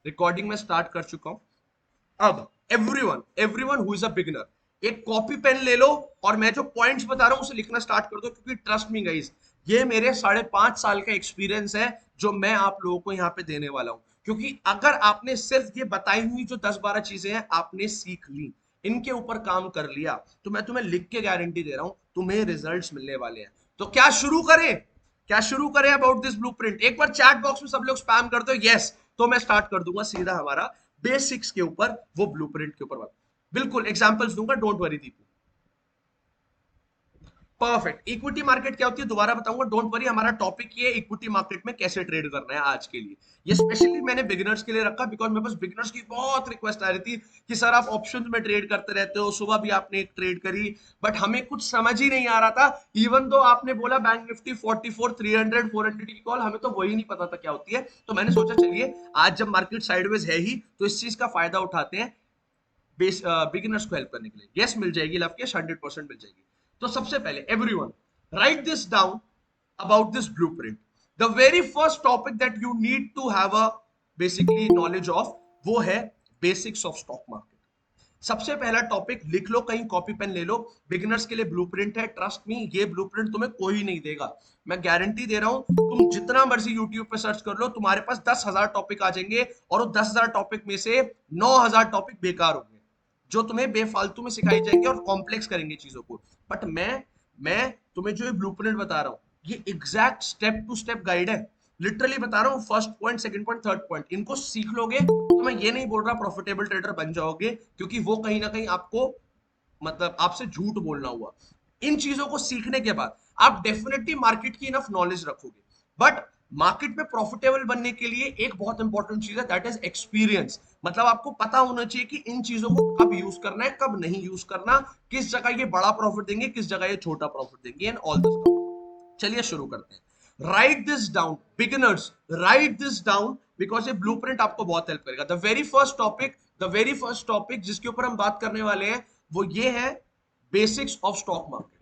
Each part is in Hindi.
रिकॉर्डिंग में स्टार्ट कर चुका हूं। अब everyone everyone who is a beginner एक कॉपी पेन ले लो और मैं जो पॉइंट्स बता रहा हूं उसे लिखना स्टार्ट कर दो, क्योंकि ट्रस्ट मी गाइस, ये मेरे 5.5 साल का एक्सपीरियंस है जो मैं आप लोगों को यहाँ पे देने वाला हूँ। क्योंकि अगर आपने सिर्फ ये बताई हुई जो 10-12 चीजें हैं आपने सीख ली, इनके ऊपर काम कर लिया, तो मैं तुम्हें लिख के गारंटी दे रहा हूं तुम्हें रिजल्ट्स मिलने वाले हैं। तो क्या शुरू करें, क्या शुरू करें अबाउट दिस ब्लूप्रिंट? एक बार चैट बॉक्स में सब लोग स्पैम कर दो यस, तो मैं स्टार्ट कर दूंगा सीधा हमारा बेसिक्स के ऊपर, वो ब्लूप्रिंट के ऊपर बात। बिल्कुल एग्जांपल्स दूंगा, don't worry Deepu. Perfect. Equity market क्या होती है दोबारा बताऊंगा, डोंट वरी। हमारा टॉपिक ये इक्विटी मार्केट में कैसे ट्रेड करना है आज के लिए। ये स्पेशली मैंने बिगिनर्स के लिए रखा, बिकॉज मेरे पास बिगिनर्स की बहुत रिक्वेस्ट आ रही थी कि सर आप ऑप्शंस में ट्रेड करते रहते हो, सुबह भी आपने एक ट्रेड करी बट हमें कुछ समझ ही नहीं आ रहा था। इवन दो आपने बोला बैंक निफ्टी 44 300 400 की कॉल, हमें तो वही नहीं पता था क्या होती है। तो मैंने सोचा चलिए आज जब मार्केट साइडवेज है ही तो इस चीज का फायदा उठाते हैं बिगिनर्स को हेल्प करने के लिए। यस मिल जाएगी लवकेश, 100% मिल जाएगी। तो सबसे पहले everyone write this down about this blueprint. The very first topic that you need to have a basically knowledge of, वो है बेसिक्स ऑफ स्टॉक मार्केट। सबसे पहला टॉपिक लिख लो, कहीं कॉपी पेन ले लो, बिगिनर्स के लिए ब्लूप्रिंट है। ट्रस्ट मी ये ब्लूप्रिंट तुम्हें कोई नहीं देगा, मैं गारंटी दे रहा हूं। तुम जितना मर्जी यूट्यूब पे सर्च कर लो, तुम्हारे पास 10,000 टॉपिक आ जाएंगे और वो 10,000 टॉपिक में से 9,000 टॉपिक बेकार होंगे, जो तुम्हें बेफालतू में सिखाई जाएंगे और कॉम्प्लेक्स करेंगे चीजों को। बट मैं तुम्हें जो ये ब्लूप्रिंट बता रहा हूँ ये exact step to step guide है। लिटरली बता रहा हूँ, first point, second point, third point, इनको सीख लोगे तो मैं ये नहीं बोल रहा प्रॉफिटेबल ट्रेडर बन जाओगे, क्योंकि वो कहीं ना कहीं आपको मतलब आपसे झूठ बोलना हुआ। इन चीजों को सीखने के बाद आप डेफिनेटली मार्केट की इनफ नॉलेज रखोगे। बट मार्केट में प्रॉफिटेबल बनने के लिए एक बहुत इंपॉर्टेंट चीज है, दैट इज एक्सपीरियंस। मतलब आपको पता होना चाहिए कि इन चीजों को कब यूज करना है, कब नहीं यूज करना, किस जगह ये बड़ा प्रॉफिट देंगे, किस जगह ये छोटा प्रॉफिट देंगे, एंड ऑल दिस। चलिए शुरू करते हैं। Right this down beginners, right this down, because ये ब्लूप्रिंट आपको बहुत हेल्प करेगा। द वेरी फर्स्ट टॉपिक जिसके ऊपर हम बात करने वाले हैं वो ये है बेसिक्स ऑफ स्टॉक मार्केट।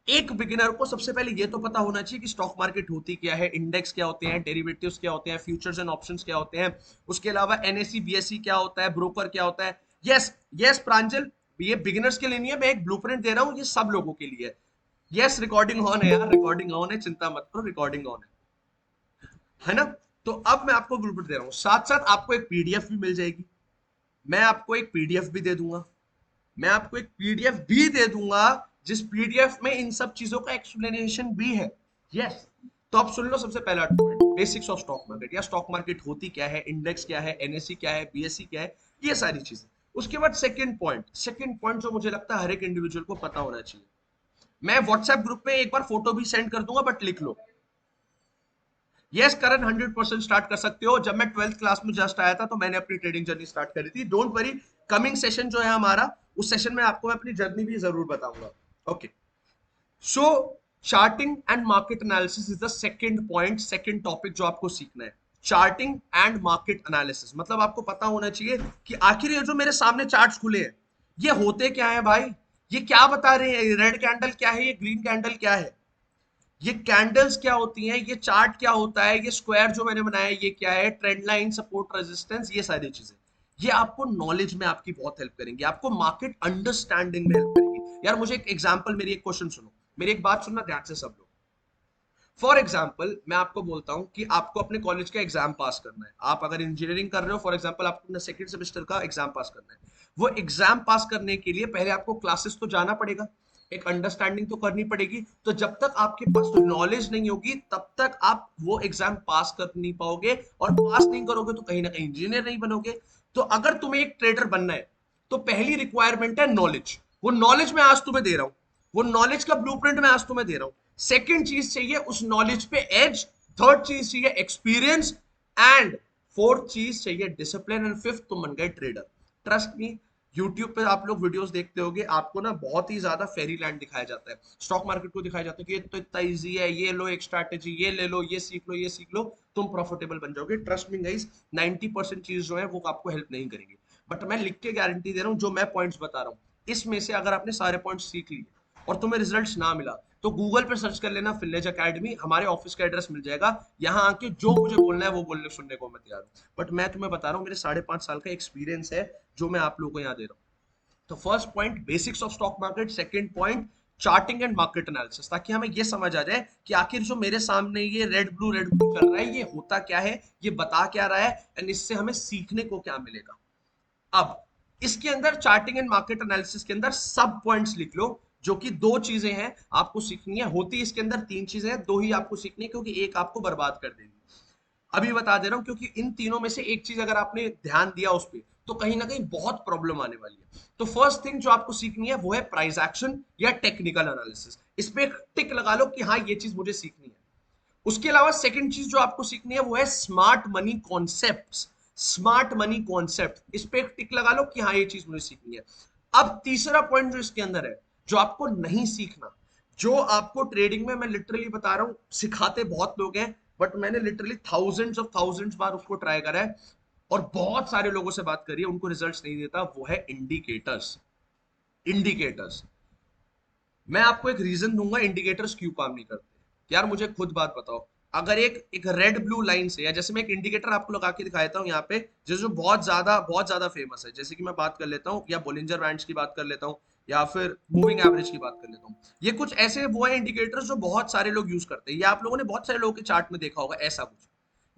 एक बिगिनर को सबसे पहले ये तो पता होना चाहिए कि स्टॉक मार्केट होती क्या है, इंडेक्स क्या होते हैं, डेरिवेटिव्स क्या होते हैं, फ्यूचर्स एंड ऑप्शंस क्या होते हैं, उसके अलावा एनएससी बीएससी क्या होता है, ब्रोकर क्या होता है। यस यस प्रांजल, ये बिगिनर्स के लिए नहीं है, मैं एक ब्लूप्रिंट दे रहा हूं, ये सब लोगों के लिए है। यस रिकॉर्डिंग ऑन है यार, रिकॉर्डिंग ऑन है, चिंता मत करो, रिकॉर्डिंग ऑन है ना। तो अब मैं आपको ब्लूप्रिंट दे रहा हूं, साथ साथ आपको एक पीडीएफ भी मिल जाएगी। मैं आपको एक पीडीएफ भी दे दूंगा, मैं आपको एक पीडीएफ भी दे दूंगा जिस पीडीएफ में इन सब चीजों का एक्सप्लेनेशन भी है। यस, तो आप सुन लो, सबसे पहला point basics of stock market, या स्टॉक मार्केट होती क्या है, इंडेक्स क्या है, एनएससी क्या है, बीएससी क्या है, ये सारी चीजें। उसके बाद सेकंड पॉइंट जो मुझे लगता है हर एक इंडिविजुअल को पता होना चाहिए, मैं व्हाट्सएप ग्रुप में एक बार फोटो भी सेंड कर दूंगा, बट लिख लो। यस करण, 100% स्टार्ट कर सकते हो। जब मैं 12th क्लास में जस्ट आया था तो मैंने अपनी ट्रेडिंग जर्नी स्टार्ट करी थी। डोंट वरी, कमिंग सेशन जो है हमारा, उस सेशन में आपको मैं अपनी जर्नी भी जरूर बताऊंगा। Okay, so charting and market analysis is the second point, second topic जो आपको सीखना है। चार्टिंग एंड मार्केट एनालिसिस मतलब आपको पता होना चाहिए कि आखिर ये जो मेरे सामने चार्ट्स खुले हैं ये होते क्या है भाई, ये क्या बता रहे हैं, रेड कैंडल क्या है, ये ग्रीन कैंडल क्या है, ये कैंडल्स क्या होती हैं, ये चार्ट क्या होता है, ये स्क्वायर जो मैंने बनाया ये क्या है, ट्रेंड लाइन, सपोर्ट, रेजिस्टेंस, ये सारी चीजें ये आपको नॉलेज में आपकी बहुत हेल्प करेंगे, आपको मार्केट अंडरस्टैंडिंग में हेल्प करेंगे। यार मुझे एक एग्जांपल, मेरी एक क्वेश्चन सुनो, मेरी एक बात सुनना ध्यान से सब लोग। फॉर एग्जाम्पल मैं आपको बोलता हूं कि आपको अपने कॉलेज का एग्जाम पास करना है, आप अगर इंजीनियरिंग कर रहे हो, फॉर एग्जाम्पल आपको अपना सेकंड सेमेस्टर का एग्जाम पास करना है। वो एग्जाम पास करने के लिए पहले आपको क्लासेस तो जाना पड़ेगा, एक अंडरस्टैंडिंग तो करनी पड़ेगी। तो जब तक आपके पास नॉलेज नहीं होगी तब तक आप वो एग्जाम पास कर नहीं पाओगे, और पास नहीं करोगे तो कहीं ना कहीं इंजीनियर नहीं बनोगे। तो अगर तुम्हें एक ट्रेडर बनना है तो पहली रिक्वायरमेंट है नॉलेज। वो नॉलेज मैं आज तुम्हें दे रहा हूं, वो नॉलेज का ब्लूप्रिंट मैं आज तुम्हें दे रहा हूं। सेकंड चीज चाहिए उस नॉलेज पे एज, थर्ड चीज चाहिए एक्सपीरियंस, एंड फोर्थ चीज चाहिए डिसिप्लिन, एंड फिफ्थ तुम बन गए ट्रेडर। ट्रस्ट मी, यूट्यूब पे आप लोग वीडियोस देखते होगे, आपको ना बहुत ही ज्यादा फेरी लैंड दिखाया जाता है, स्टॉक मार्केट को दिखाया जाता है कि ये तो इतना इजी है, ये लो एक स्ट्रैटेजी, ये ले लो, ये सीख लो, ये सीख लो, तुम प्रॉफिटेबल बन जाओगे। ट्रस्ट मी गाइस, 90% चीज जो है वो आपको हेल्प नहीं करेंगी। बट मैं लिख के गारंटी दे रहा हूँ, जो मैं पॉइंट्स बता रहा हूँ इसमें से अगर आपने सारे पॉइंट्स सीख लिए और तुम्हें रिजल्ट्स ना मिला, तो गूगल पे सर्च कर लेना फिनलेज एकेडमी, हमारे ऑफिस का एड्रेस मिल जाएगा। यहाँ आके जो मुझे बोलना है वो बोलने सुनने को मैं तैयार हूँ। बट मैं तुम्हें बता रहा हूँ मेरे 5.5 साल का एक्सपीरियंस है जो मैं आप लोगों को यहाँ दे रहा हूँ। तो first point basics of stock market, second point charting and market analysis, ताकि हमें ये समझ आ जाए कि आखिर जो मेरे सामने ये रेड ब्लू चल रहा है ये होता क्या है, ये बता क्या रहा है, एंड इससे हमें सीखने को क्या मिलेगा। अब इसके अंदर चार्टिंग एंड मार्केट एनालिसिस के अंदर सब पॉइंट्स लिख लो, जो कि दो चीजें हैं आपको सीखनी है। होती इसके अंदर तीन चीजें हैं, दो ही आपको सीखनी है क्योंकि एक आपको बर्बाद कर देगी। अभी बता दे रहा हूं क्योंकि इन तीनों में से एक चीज अगर आपने ध्यान दिया उस पर तो कहीं ना कहीं बहुत प्रॉब्लम आने वाली है। तो फर्स्ट थिंग जो आपको सीखनी है वो है प्राइस एक्शन या टेक्निकल एनालिसिस। इस पे एक टिक लगा लो कि हाँ ये चीज मुझे सीखनी है। उसके अलावा सेकंड चीज जो आपको सीखनी है वो है smart money concepts. Smart money concept, इस पे एक टिक लगा लो कि हाँ ये चीज मुझे सीखनी है। अब तीसरा पॉइंट जो इसके अंदर है जो आपको नहीं सीखना, जो आपको ट्रेडिंग में मैं लिटरली बता रहा हूं सिखाते बहुत लोग हैं, बट मैंने लिटरली थाउजेंड्स बार उसको ट्राई करा है और बहुत सारे लोगों से बात करी है, उनको रिजल्ट्स नहीं देता, वो है इंडिकेटर्स। इंडिकेटर्स, मैं आपको एक रीजन दूंगा इंडिकेटर्स क्यों काम नहीं करते। यार मुझे खुद बात बताओ, अगर एक एक रेड ब्लू लाइन से, या जैसे मैं एक इंडिकेटर आपको लगा के दिखा देता हूँ यहाँ पे, जो बहुत ज्यादा फेमस है, जैसे कि मैं बात कर लेता हूँ या बोलिंजर बैंड्स की बात कर लेता हूँ या फिर मूविंग एवरेज की बात कर लेता हूँ। ये कुछ ऐसे वो है इंडिकेटर्स जो बहुत सारे लोग यूज करते हैं, या आप लोगों ने बहुत सारे लोगों के चार्ट में देखा होगा ऐसा कुछ।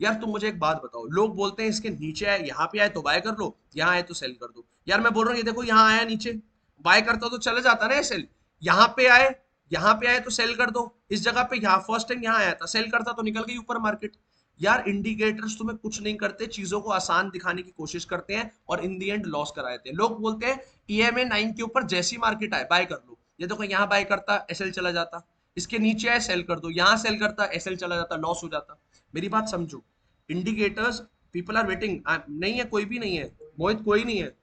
यार तुम मुझे एक बात बताओ, लोग बोलते हैं इसके नीचे आए, यहाँ पे आए तो बाय कर लो, यहाँ आए तो सेल कर दो। यार मैं बोल रहा हूँ ये देखो यहाँ आया नीचे, बाय करता तो चला जाता ना सेल, यहाँ पे आए, यहाँ पे आए तो सेल कर दो। इस जगह पे यहाँ फर्स्ट टाइम यहाँ आया था, सेल करता तो निकल गई ऊपर मार्केट। यार इंडिकेटर्स तुम्हें कुछ नहीं करते, चीजों को आसान दिखाने की कोशिश करते हैं और इन दी एंड लॉस करा देते हैं। लोग बोलते हैं ईएमए 9 के ऊपर जैसी मार्केट आए बाय कर लो, ये देखो यहाँ बाय करता एसएल चला जाता, इसके नीचे आए सेल कर दो, यहाँ सेल करता एसएल चला जाता, लॉस हो जाता। मेरी बात समझो, इंडिकेटर्स, पीपल आर वेटिंग, नहीं है कोई भी नहीं है मोहित, कोई नहीं है।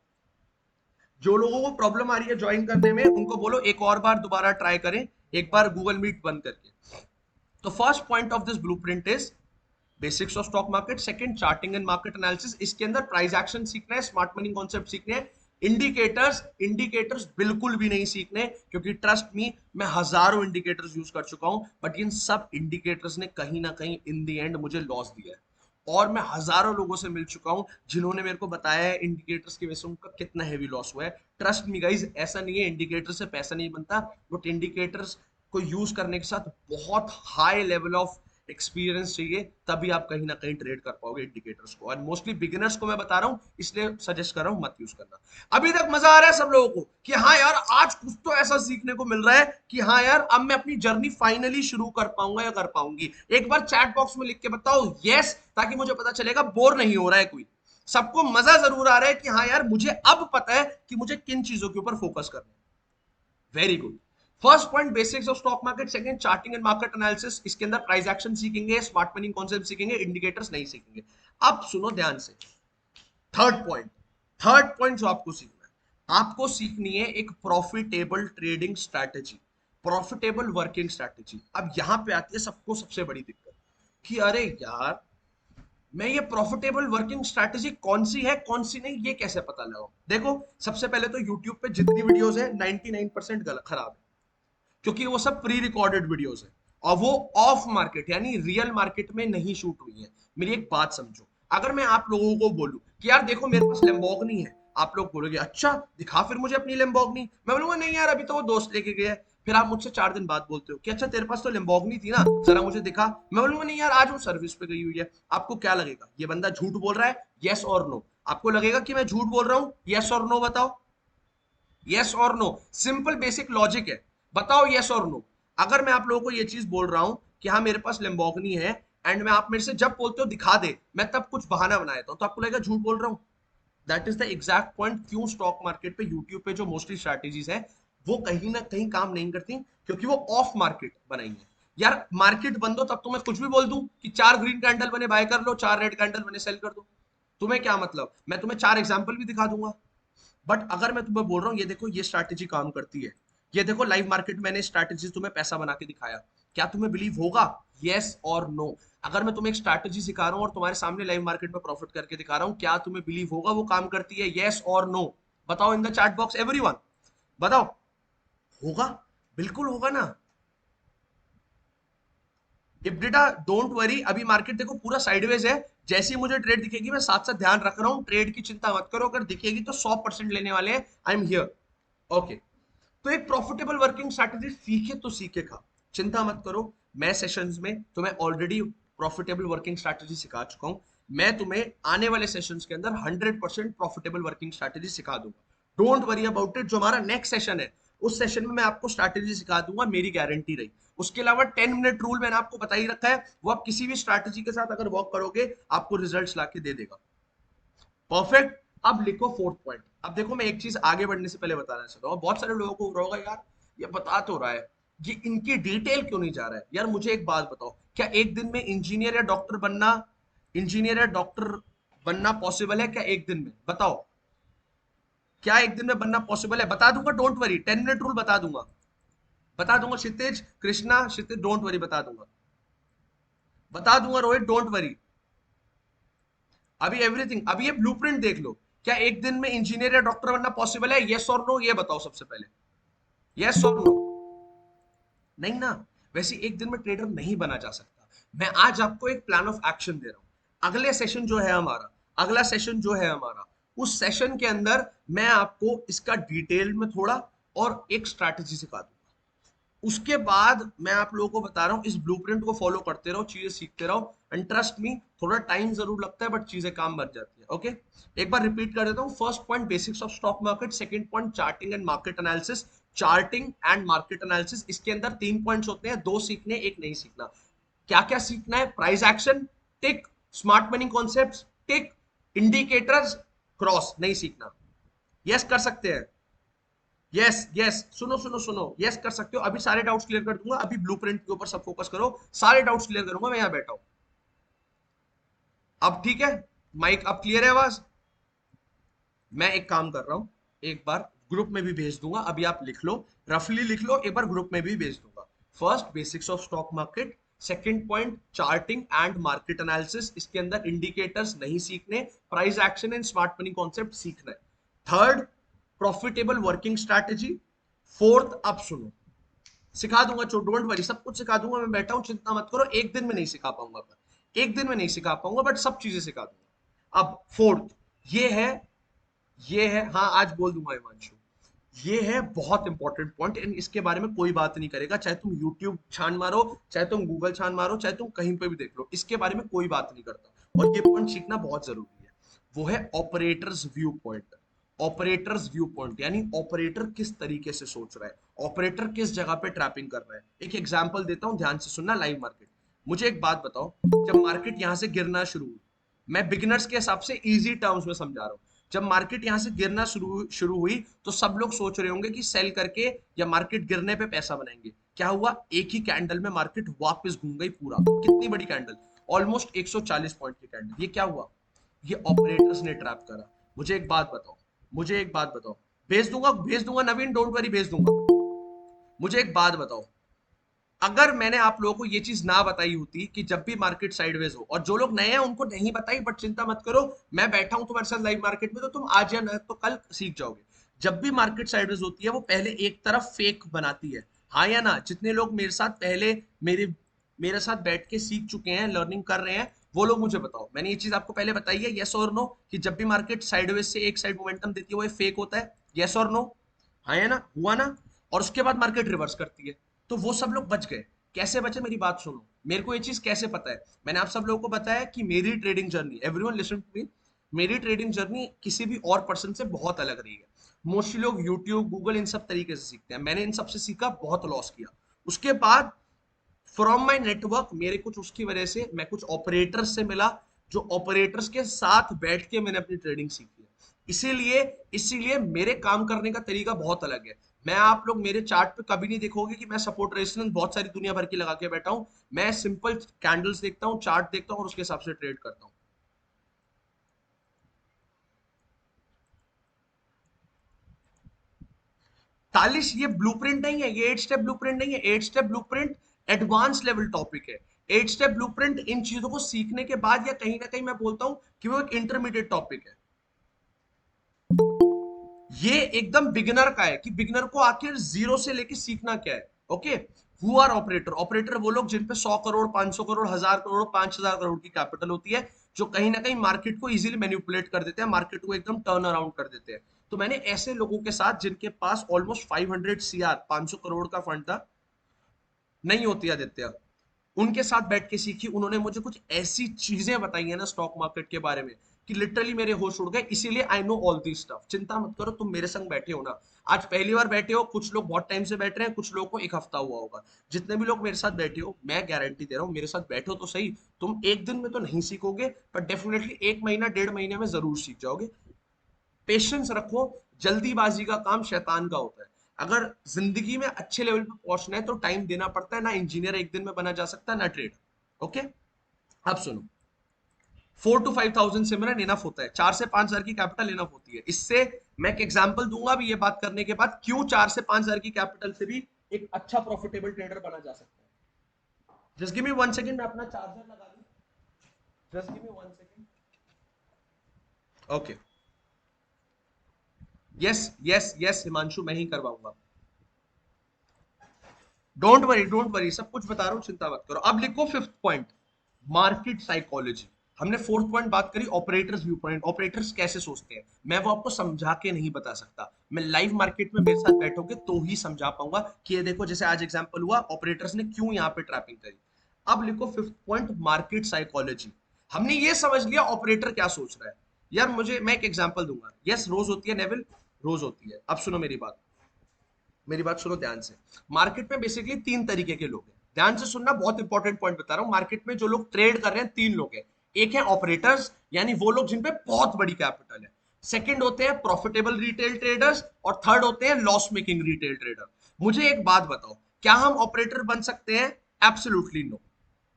जो लोगों को प्रॉब्लम आ रही है ज्वाइन करने में उनको बोलो एक और बार दोबारा ट्राई करें, एक बार गूगल मीट बंद करके। तो first point of this blueprint is basics of stock market, second charting and market analysis, इसके अंदर प्राइस एक्शन सीखना है, स्मार्ट मनी कॉन्सेप्ट सीखने हैं। इंडिकेटर्स, इंडिकेटर्स बिल्कुल भी नहीं सीखने, क्योंकि ट्रस्ट मी मैं हजारों इंडिकेटर्स यूज कर चुका हूं, बट इन सब इंडिकेटर्स ने कहीं ना कहीं इन दी एंड मुझे लॉस दिया है। और मैं हजारों लोगों से मिल चुका हूं जिन्होंने मेरे को बताया है इंडिकेटर्स की वजह से उनका कितना हैवी लॉस हुआ है। ट्रस्ट मी गाइज, ऐसा नहीं है इंडिकेटर से पैसा नहीं बनता, बट इंडिकेटर्स को यूज करने के साथ बहुत हाई लेवल ऑफ एक्सपीरियंस चाहिए, तभी आप कहीं ना कहीं ट्रेड कर पाओगे इंडिकेटर्स को। और मोस्टली बिगिनर्स को मैं बता रहा हूं, इसलिए सजेस्ट कर रहा हूं मत यूज करना। अभी तक मजा आ रहा है सब लोगों को कि हाँ यार आज कुछ तो ऐसा सीखने को मिल रहा है कि हाँ यार अब मैं अपनी जर्नी फाइनली शुरू कर पाऊंगा या कर पाऊंगी। एक बार चैट बॉक्स में लिख के बताओ यस, ताकि मुझे पता चलेगा बोर नहीं हो रहा है कोई, सबको मजा जरूर आ रहा है कि हाँ यार मुझे अब पता है कि मुझे किन चीजों के ऊपर फोकस करना है। Very good. First point basics of stock market, second charting and market analysis, इसके अंदर प्राइस एक्शन सीखेंगे, स्मार्ट मनी कॉन्सेप्ट सीखेंगे, इंडिकेटर्स नहीं सीखेंगे। अब सुनो ध्यान से, थर्ड पॉइंट, थर्ड पॉइंट जो आपको सीखना है, आपको सीखनी है एक profitable trading strategy, profitable working strategy. अब यहां पे आती है सबको सबसे बड़ी दिक्कत कि अरे यार मैं ये प्रॉफिटेबल वर्किंग स्ट्रैटेजी कौन सी है कौन सी नहीं ये कैसे पता लगाऊं। देखो सबसे पहले तो YouTube पे जितनी वीडियोस है 99% गलत खराब है, क्योंकि वो सब प्री रिकॉर्डेड वीडियोस है और वो ऑफ मार्केट यानी रियल मार्केट में नहीं शूट हुई है। मेरी एक बात समझो, अगर मैं आप लोगों को बोलूं कि यार देखो मेरे पास लैम्बोर्गिनी है, आप लोग बोलोगे अच्छा दिखा फिर मुझे अपनी लैम्बोर्गिनी, मैं बोलूंगा नहीं यार अभी तो वो दोस्त लेके गया है। फिर आप मुझसे 4 दिन बाद बोलते हो कि अच्छा तेरे पास तो लैम्बोर्गिनी थी ना, जरा मुझे दिखा, मैं बोलूंगा नहीं यार आज वो सर्विस पे गई हुई है। आपको क्या लगेगा, ये बंदा झूठ बोल रहा है, यस और नो? आपको लगेगा कि मैं झूठ बोल रहा हूं, यस और नो बताओ, यस और नो, सिंपल बेसिक लॉजिक है, बताओ यस और नो। अगर मैं आप लोगों को ये चीज बोल रहा हूं कि हाँ मेरे पास लैम्बोर्गिनी है, एंड मैं आप मेरे से जब बोलते हो दिखा दे, मैं तब कुछ बहाना बना देता हूं, तो आपको लगेगा झूठ बोल रहा हूं। That is the exact point क्यों स्टॉक मार्केट पे यूट्यूब पे जो मोस्टली स्ट्रैटेजीज है वो कहीं ना कहीं काम नहीं करती, क्योंकि वो ऑफ मार्केट बनाई है। यार मार्केट बंद हो तब तो मैं कुछ भी बोल दूं कि 4 ग्रीन कैंडल बने बाय कर लो, 4 रेड कैंडल बने सेल कर दो, तुम्हें क्या मतलब, मैं तुम्हें 4 एग्जाम्पल भी दिखा दूंगा। बट अगर मैं तुम्हें बोल रहा हूँ ये देखो ये स्ट्रैटेजी काम करती है, ये देखो लाइव मार्केट मैंने स्ट्रैटेजी तुम्हें पैसा बना के दिखाया, क्या तुम्हें बिलीव होगा, यस और नो? अगर मैं तुम्हें एक स्ट्रैटेजी सिखा रहा हूँ और तुम्हारे सामने लाइव मार्केट में प्रॉफिट करके दिखा रहा हूँ, क्या तुम्हें बिलीव होगा वो काम करती है, यस और नो? बताओ in the chat box everyone, बताओ। होगा, बिल्कुल होगा ना। इब्रिटा डोंट वरी, अभी मार्केट देखो पूरा साइडवेज है, जैसी मुझे ट्रेड दिखेगी मैं साथ साथ ध्यान रख रहा हूँ, ट्रेड की चिंता मत करो, अगर दिखेगी तो 100% लेने वाले हैं, आई एम हियर। ओके, तो एक प्रॉफिटेबल वर्किंग स्ट्रैटेजी सीखे तो सीखेगा, चिंता मत करो। मैं सेशंस में तुम्हें ऑलरेडी प्रॉफिटेबल वर्किंग स्ट्रैटेजी सिखा चुका हूं, मैं तुम्हें आने वाले सेशंस के अंदर 100% प्रॉफिटेबल वर्किंग स्ट्रैटेजी सिखा दूंगा, डोंट वरी अबाउट इट। जो हमारा नेक्स्ट सेशन है उस सेशन में मैं आपको स्ट्रैटेजी सिखा दूंगा, मेरी गारंटी रही। उसके अलावा 10 मिनट रूल मैंने आपको बता ही रखा है, वो आप किसी भी स्ट्रैटेजी के साथ अगर वर्क करोगे आपको रिजल्ट्स लाके दे देगा। परफेक्ट। अब लिखो फोर्थ पॉइंट। अब देखो मैं एक चीज आगे बढ़ने से पहले बताना चाहता हूँ, बहुत सारे लोगों को हो रहा होगा यार ये बता तो रहा है, ये इनकी डिटेल क्यों नहीं जा रहा है। यार मुझे एक बात बताओ, क्या एक दिन में इंजीनियर या डॉक्टर बनना, इंजीनियर या डॉक्टर बनना पॉसिबल है क्या एक दिन में, बताओ। क्या एक दिन में बनना पॉसिबल है, बता दूंगा, डोंट वरी, 10 मिनट रूल बता दूंगा, बता दूंगा क्षितिज कृष्णा, क्षितिज डोंट वरी, बता दूंगा, बता दूंगा रोहित, डोंट वरी। अभी एवरीथिंग, अभी ये ब्लूप्रिंट देख लो, क्या एक दिन में इंजीनियर या डॉक्टर बनना पॉसिबल है, यस और नो, ये बताओ सबसे पहले, यस और नो। नहीं ना। वैसे एक दिन में ट्रेडर नहीं बना जा सकता। मैं आज आपको एक प्लान ऑफ एक्शन दे रहा हूं, अगले सेशन जो है हमारा, अगला सेशन जो है हमारा, उस सेशन के अंदर मैं आपको इसका डिटेल में थोड़ा और एक स्ट्रैटेजी सिखा दूंगा। उसके बाद मैं आप लोगों को बता रहा हूँ, इस ब्लूप्रिंट को फॉलो करते रहो, चीजें सीखते रहो, एंड ट्रस्ट मी थोड़ा टाइम जरूर लगता है बट चीजें काम बन जाती है। ओके, एक बार रिपीट कर देता हूँ। First point basics of stock market, second point charting and market analysis. Charting and market analysis, इसके अंदर 3 पॉइंट्स होते हैं, 2 सीखने एक नहीं सीखना। क्या क्या सीखना है, प्राइस एक्शन टिक, स्मार्ट मनी कॉन्सेप्ट टिक, इंडिकेटर्स क्रॉस नहीं सीखना। यस कर सकते हैं, यस यस, सुनो सुनो सुनो, यस कर सकते हो। अभी सारे डाउट्स क्लियर कर दूंगा, अभी ब्लूप्रिंट के ऊपर सब फोकस करो, सारे डाउट्स क्लियर करूंगा, मैं यहाँ बैठा हूँ। अब ठीक है, माइक अब क्लियर है आवाज। मैं एक काम कर रहा हूँ, एक बार ग्रुप में भी भेज दूंगा, अभी आप लिख लो, रफली लिख लो, एक बार ग्रुप में भी भेज दूंगा। First basics of stock market, second point charting and market analysis, इसके अंदर इंडिकेटर्स नहीं सीखने, price action and smart money concept सीखना है। Third, profitable working strategy. Fourth, अब सुनो, सिखा दूंगा, डोंट वरी, सब कुछ सिखा दूंगा, मैं बैठा हूं, चिंता मत करो, एक दिन में नहीं सिखा पाऊंगा, पर एक दिन में नहीं सिखा पाऊंगा बट सब चीजें सिखा दूंगा। अब फोर्थ, ये है, ये है, हाँ आज बोल दूंगा हिमांशु, ये है बहुत इंपॉर्टेंट पॉइंट, इसके बारे में कोई बात नहीं करेगा, चाहे तुम यूट्यूब छान मारो, चाहे तुम गूगल छान मारो, चाहे तुम कहीं पे भी देख लो, इसके बारे में कोई बात नहीं करता, और ये पॉइंट सीखना बहुत जरूरी है। वो है operators view point. Operators view point यानी ऑपरेटर किस तरीके से सोच रहा है, ऑपरेटर किस जगह पे ट्रैपिंग कर रहा है। एक एग्जांपल देता हूं, ध्यान से सुनना, लाइव मार्केट। मुझे एक बात बताओ, जब मार्केट यहां से गिरना शुरू हुई, मैं बिगिनर्स के हिसाब से इजी टर्म्स में समझा रहा हूं, जब मार्केट यहां से गिरना शुरू शुरू हुई तो सब लोग सोच रहे होंगे कि सेल करके या मार्केट गिरने पे पैसा बनाएंगे। क्या हुआ, एक ही कैंडल में मार्केट वापस घूम गई पूरा, कितनी बड़ी कैंडल, ऑलमोस्ट 140 पॉइंट की कैंडल। ये क्या हुआ, ये ऑपरेटर्स ने ट्रैप करा। मुझे एक बात बताओ, मुझे एक बात बताओ, भेज दूंगा नवीन, डोंट वरी, भेज दूंगा। मुझे एक बात बताओ, अगर मैंने आप लोगों को ये चीज ना बताई होती कि जब भी मार्केट साइडवेज हो, और जो लोग नए हैं उनको नहीं बताई, बट चिंता मत करो, मैं बैठा हूं तुम्हारे साथ लाइव मार्केट में, तो तुम आज या न तो कल सीख जाओगे। जब भी मार्केट साइडवेज होती है वो पहले एक तरफ फेक बनाती है, हाँ या ना। जितने लोग मेरे साथ पहले मेरे मेरे साथ बैठ के सीख चुके हैं, लर्निंग कर रहे हैं, वो लोग मुझे बताओ, मैंने ये चीज आपको पहले बताई है, यस और नो, कि जब भी मार्केट साइडवेज से एक साइड मोमेंटम देती है वो फेक होता है, यस और नो, हाँ या ना, हुआ ना। और उसके बाद मार्केट रिवर्स करती है, तो वो सब लोग बच गए। कैसे बचे, मेरी बात सुनो, मेरे को ये चीज कैसे पता है, मैंने आप सब लोगों को बताया कि मेरी trading journey, everyone listen to me, मेरी ट्रेडिंग जर्नी किसी भी और पर्सन से बहुत अलग रही है। मोस्टली लोग यूट्यूब गूगल इन सब तरीके से सीखते हैं, मैंने इन सब से सीखा, बहुत लॉस किया। उसके बाद फ्रॉम माई नेटवर्क, मेरे कुछ उसकी वजह से मैं कुछ ऑपरेटर्स से मिला, जो ऑपरेटर्स के साथ बैठ के मैंने अपनी ट्रेडिंग सीखी है। इसीलिए इसीलिए मेरे काम करने का तरीका बहुत अलग है। मैं, आप लोग मेरे चार्ट पे कभी नहीं देखोगे कि मैं सपोर्ट रेजिस्टेंस बहुत सारी दुनिया भर की लगा के बैठा हूं। मैं सिंपल कैंडल्स देखता हूं, चार्ट देखता हूं और उसके हिसाब से ट्रेड करता हूं। तालिश, ये ब्लूप्रिंट नहीं है, ये 8 स्टेप ब्लूप्रिंट नहीं है, 8 step blueprint advance level topic है। 8 स्टेप ब्लूप्रिंट इन चीजों को सीखने के बाद, या कहीं ना कहीं मैं बोलता हूं कि वो एक इंटरमीडिएट टॉपिक है। ये एकदम बिगिनर का है कि बिगिनर को आखिर जीरो से लेके सीखना क्या है। Okay, who are operator? Operator वो लोग जिन पे 100 करोड़, 500 करोड़, 1000 करोड़, 5000 करोड़ की कैपिटल होती है, जो कहीं ना कहीं मार्केट को इजीली मैनिपुलेट कर देते हैं, मार्केट को एकदम टर्न अराउंड कर देते हैं। तो मैंने ऐसे लोगों के साथ जिनके पास ऑलमोस्ट 500 सीआर, 500 करोड़ का फंड था, नहीं होती आदित्य, उनके साथ बैठ के सीखी। उन्होंने मुझे कुछ ऐसी चीजें बताई है ना स्टॉक मार्केट के बारे में कि लिटरली मेरे होश उड़ गए। इसीलिए I know all this stuff. चिंता मत करो, तुम मेरे संग बैठे हो ना, आज पहली बार बैठे हो, कुछ लोग बहुत टाइम से बैठ रहे हैं, कुछ लोगों को एक हफ्ता हुआ होगा। जितने भी लोग मेरे साथ बैठे हो, मैं गारंटी दे रहा हूँ, मेरे साथ बैठो तो सही, तुम एक दिन में तो नहीं सीखोगे, पर डेफिनेटली 1 महीना, 1.5 महीने में जरूर सीख जाओगे। पेशेंस रखो। जल्दीबाजी का काम शैतान का होता है। अगर जिंदगी में अच्छे लेवल पे पहुंचना है तो टाइम देना पड़ता है। ना इंजीनियर एक दिन में बना जा सकता है, ना ट्रेडर। ओके, अब सुनो, 4 to 5 thousand सिमरन इनफ होता है। 4 से 5 हजार की कैपिटल इनफ होती है। इससे मैं एक एग्जांपल दूंगा भी ये बात करने के बाद, क्यों 4 से 5 हजार की कैपिटल से भी एक अच्छा प्रॉफिटेबल ट्रेडर बना जा सकता है। जस्ट गिव मी 1 सेकंड, मैं अपना चार्जर लगा दूं। Just give me 1 second. Okay, yes yes yes Himanshu, मैं ही करवाऊंगा। डोंट वरी, सब कुछ बता रहा हूं, चिंता मत करो। अब लिखो फिफ्थ पॉइंट, मार्केट साइकोलॉजी। हमने फोर्थ पॉइंट बात करी ऑपरेटर्स व्यू पॉइंट, ऑपरेटर्स कैसे सोचते हैं। मैं वो आपको समझा के नहीं बता सकता, मैं लाइव मार्केट में मेरे साथ बैठोगे तो ही समझा पाऊंगा कि ये देखो, जैसे आज एग्जांपल हुआ, ऑपरेटर्स ने क्यों यहाँ पे ट्रैपिंग करी। अब लिखो फिफ्थ पॉइंट, मार्केट साइकोलॉजी। हमने ये समझ लिया ऑपरेटर क्या सोच रहा है। यार मुझे, मैं एक एग्जांपल दूंगा। यस, रोज होती है नेविल, रोज होती है। अब सुनो मेरी बात, मेरी बात सुनो ध्यान से। मार्केट में बेसिकली 3 तरीके के लोग हैं। ध्यान से सुनना, बहुत इंपॉर्टेंट पॉइंट बता रहा हूं। मार्केट में जो लोग ट्रेड कर रहे हैं, 3 लोग हैं। एक है ऑपरेटर्स, यानी वो लोग जिन पे बहुत बड़ी कैपिटल है। सेकंड होते हैं प्रॉफिटेबल रिटेल ट्रेडर्स, और थर्ड होते हैं लॉस मेकिंग रिटेल ट्रेडर। मुझे एक बात बताओ, क्या हम ऑपरेटर बन सकते हैं? Absolutely no.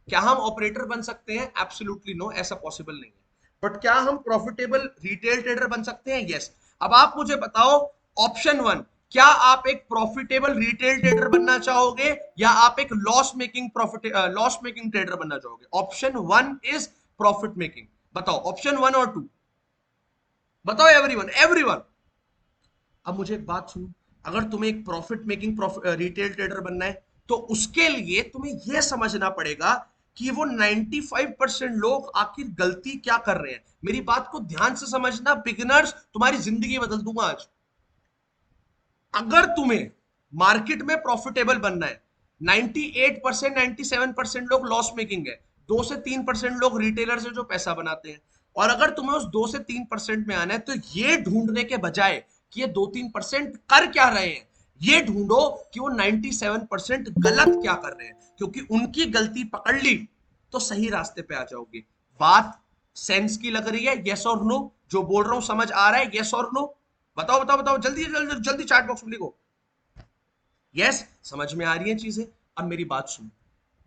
क्या हम ऑपरेटर बन सकते हैं? एब्सोल्युटली नो, ऐसा पॉसिबल नहीं है। बट क्या हम प्रॉफिटेबल रिटेल ट्रेडर बन सकते हैं? यस। अब आप मुझे बताओ, ऑप्शन वन, क्या आप एक प्रॉफिटेबल रिटेल ट्रेडर बनना चाहोगे, या आप एक लॉस मेकिंग ट्रेडर बनना चाहोगे? Option one is profit making. बताओ ऑप्शन वन और टू, बताओ एवरीवन, एवरीवन। अब मुझे एक बात सुनो, अगर तुम्हें एक प्रॉफिट मेकिंग रिटेल ट्रेडर बनना है, तो उसके लिए तुम्हें यह समझना पड़ेगा कि वो 95% लोग आखिर गलती क्या कर रहे हैं। मेरी बात को ध्यान से समझना बिगिनर्स, तुम्हारी जिंदगी बदल दूंगा आज। अगर तुम्हें मार्केट में प्रॉफिटेबल बनना है, 98% 97% लोग लॉस मेकिंग है, 2 से 3% लोग रिटेलर से जो पैसा बनाते हैं। और अगर तुम्हें उस 2 से 3% में आना है, तो ये ढूंढने के बजाय कि ये 2-3% कर क्या रहे हैं, ये ढूंढो कि वो 97% गलत क्या कर रहे हैं। क्योंकि उनकी गलती पकड़ ली तो सही रास्ते पे आ जाओगे। बात सेंस की लग रही है? यस और नो? जो बोल रहा हूं समझ आ रहा है? यस और नो? बताओ बताओ बताओ, जल्दी जल्दी जल्दी चैट बॉक्स में लिखो। यस, समझ में आ रही है चीजें? अब मेरी बात सुनो,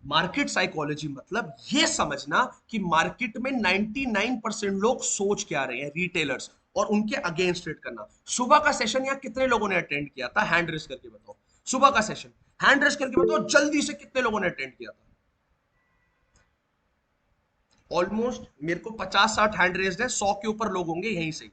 मार्केट साइकोलॉजी मतलब ये समझना कि मार्केट में 99% लोग सोच क्या रहे हैं, रिटेलर्स, और उनके अगेंस्ट ट्रेड करना। सुबह का सेशन यहाँ कितने लोगों ने अटेंड किया था? हैंड रेस करके बताओ। सुबह का सेशन हैंड रेस करके बताओ जल्दी से, कितने लोगों ने अटेंड किया था? ऑलमोस्ट मेरे को 50-60 हैंड रेस्ड है, 100 के ऊपर लोग होंगे यहीं से।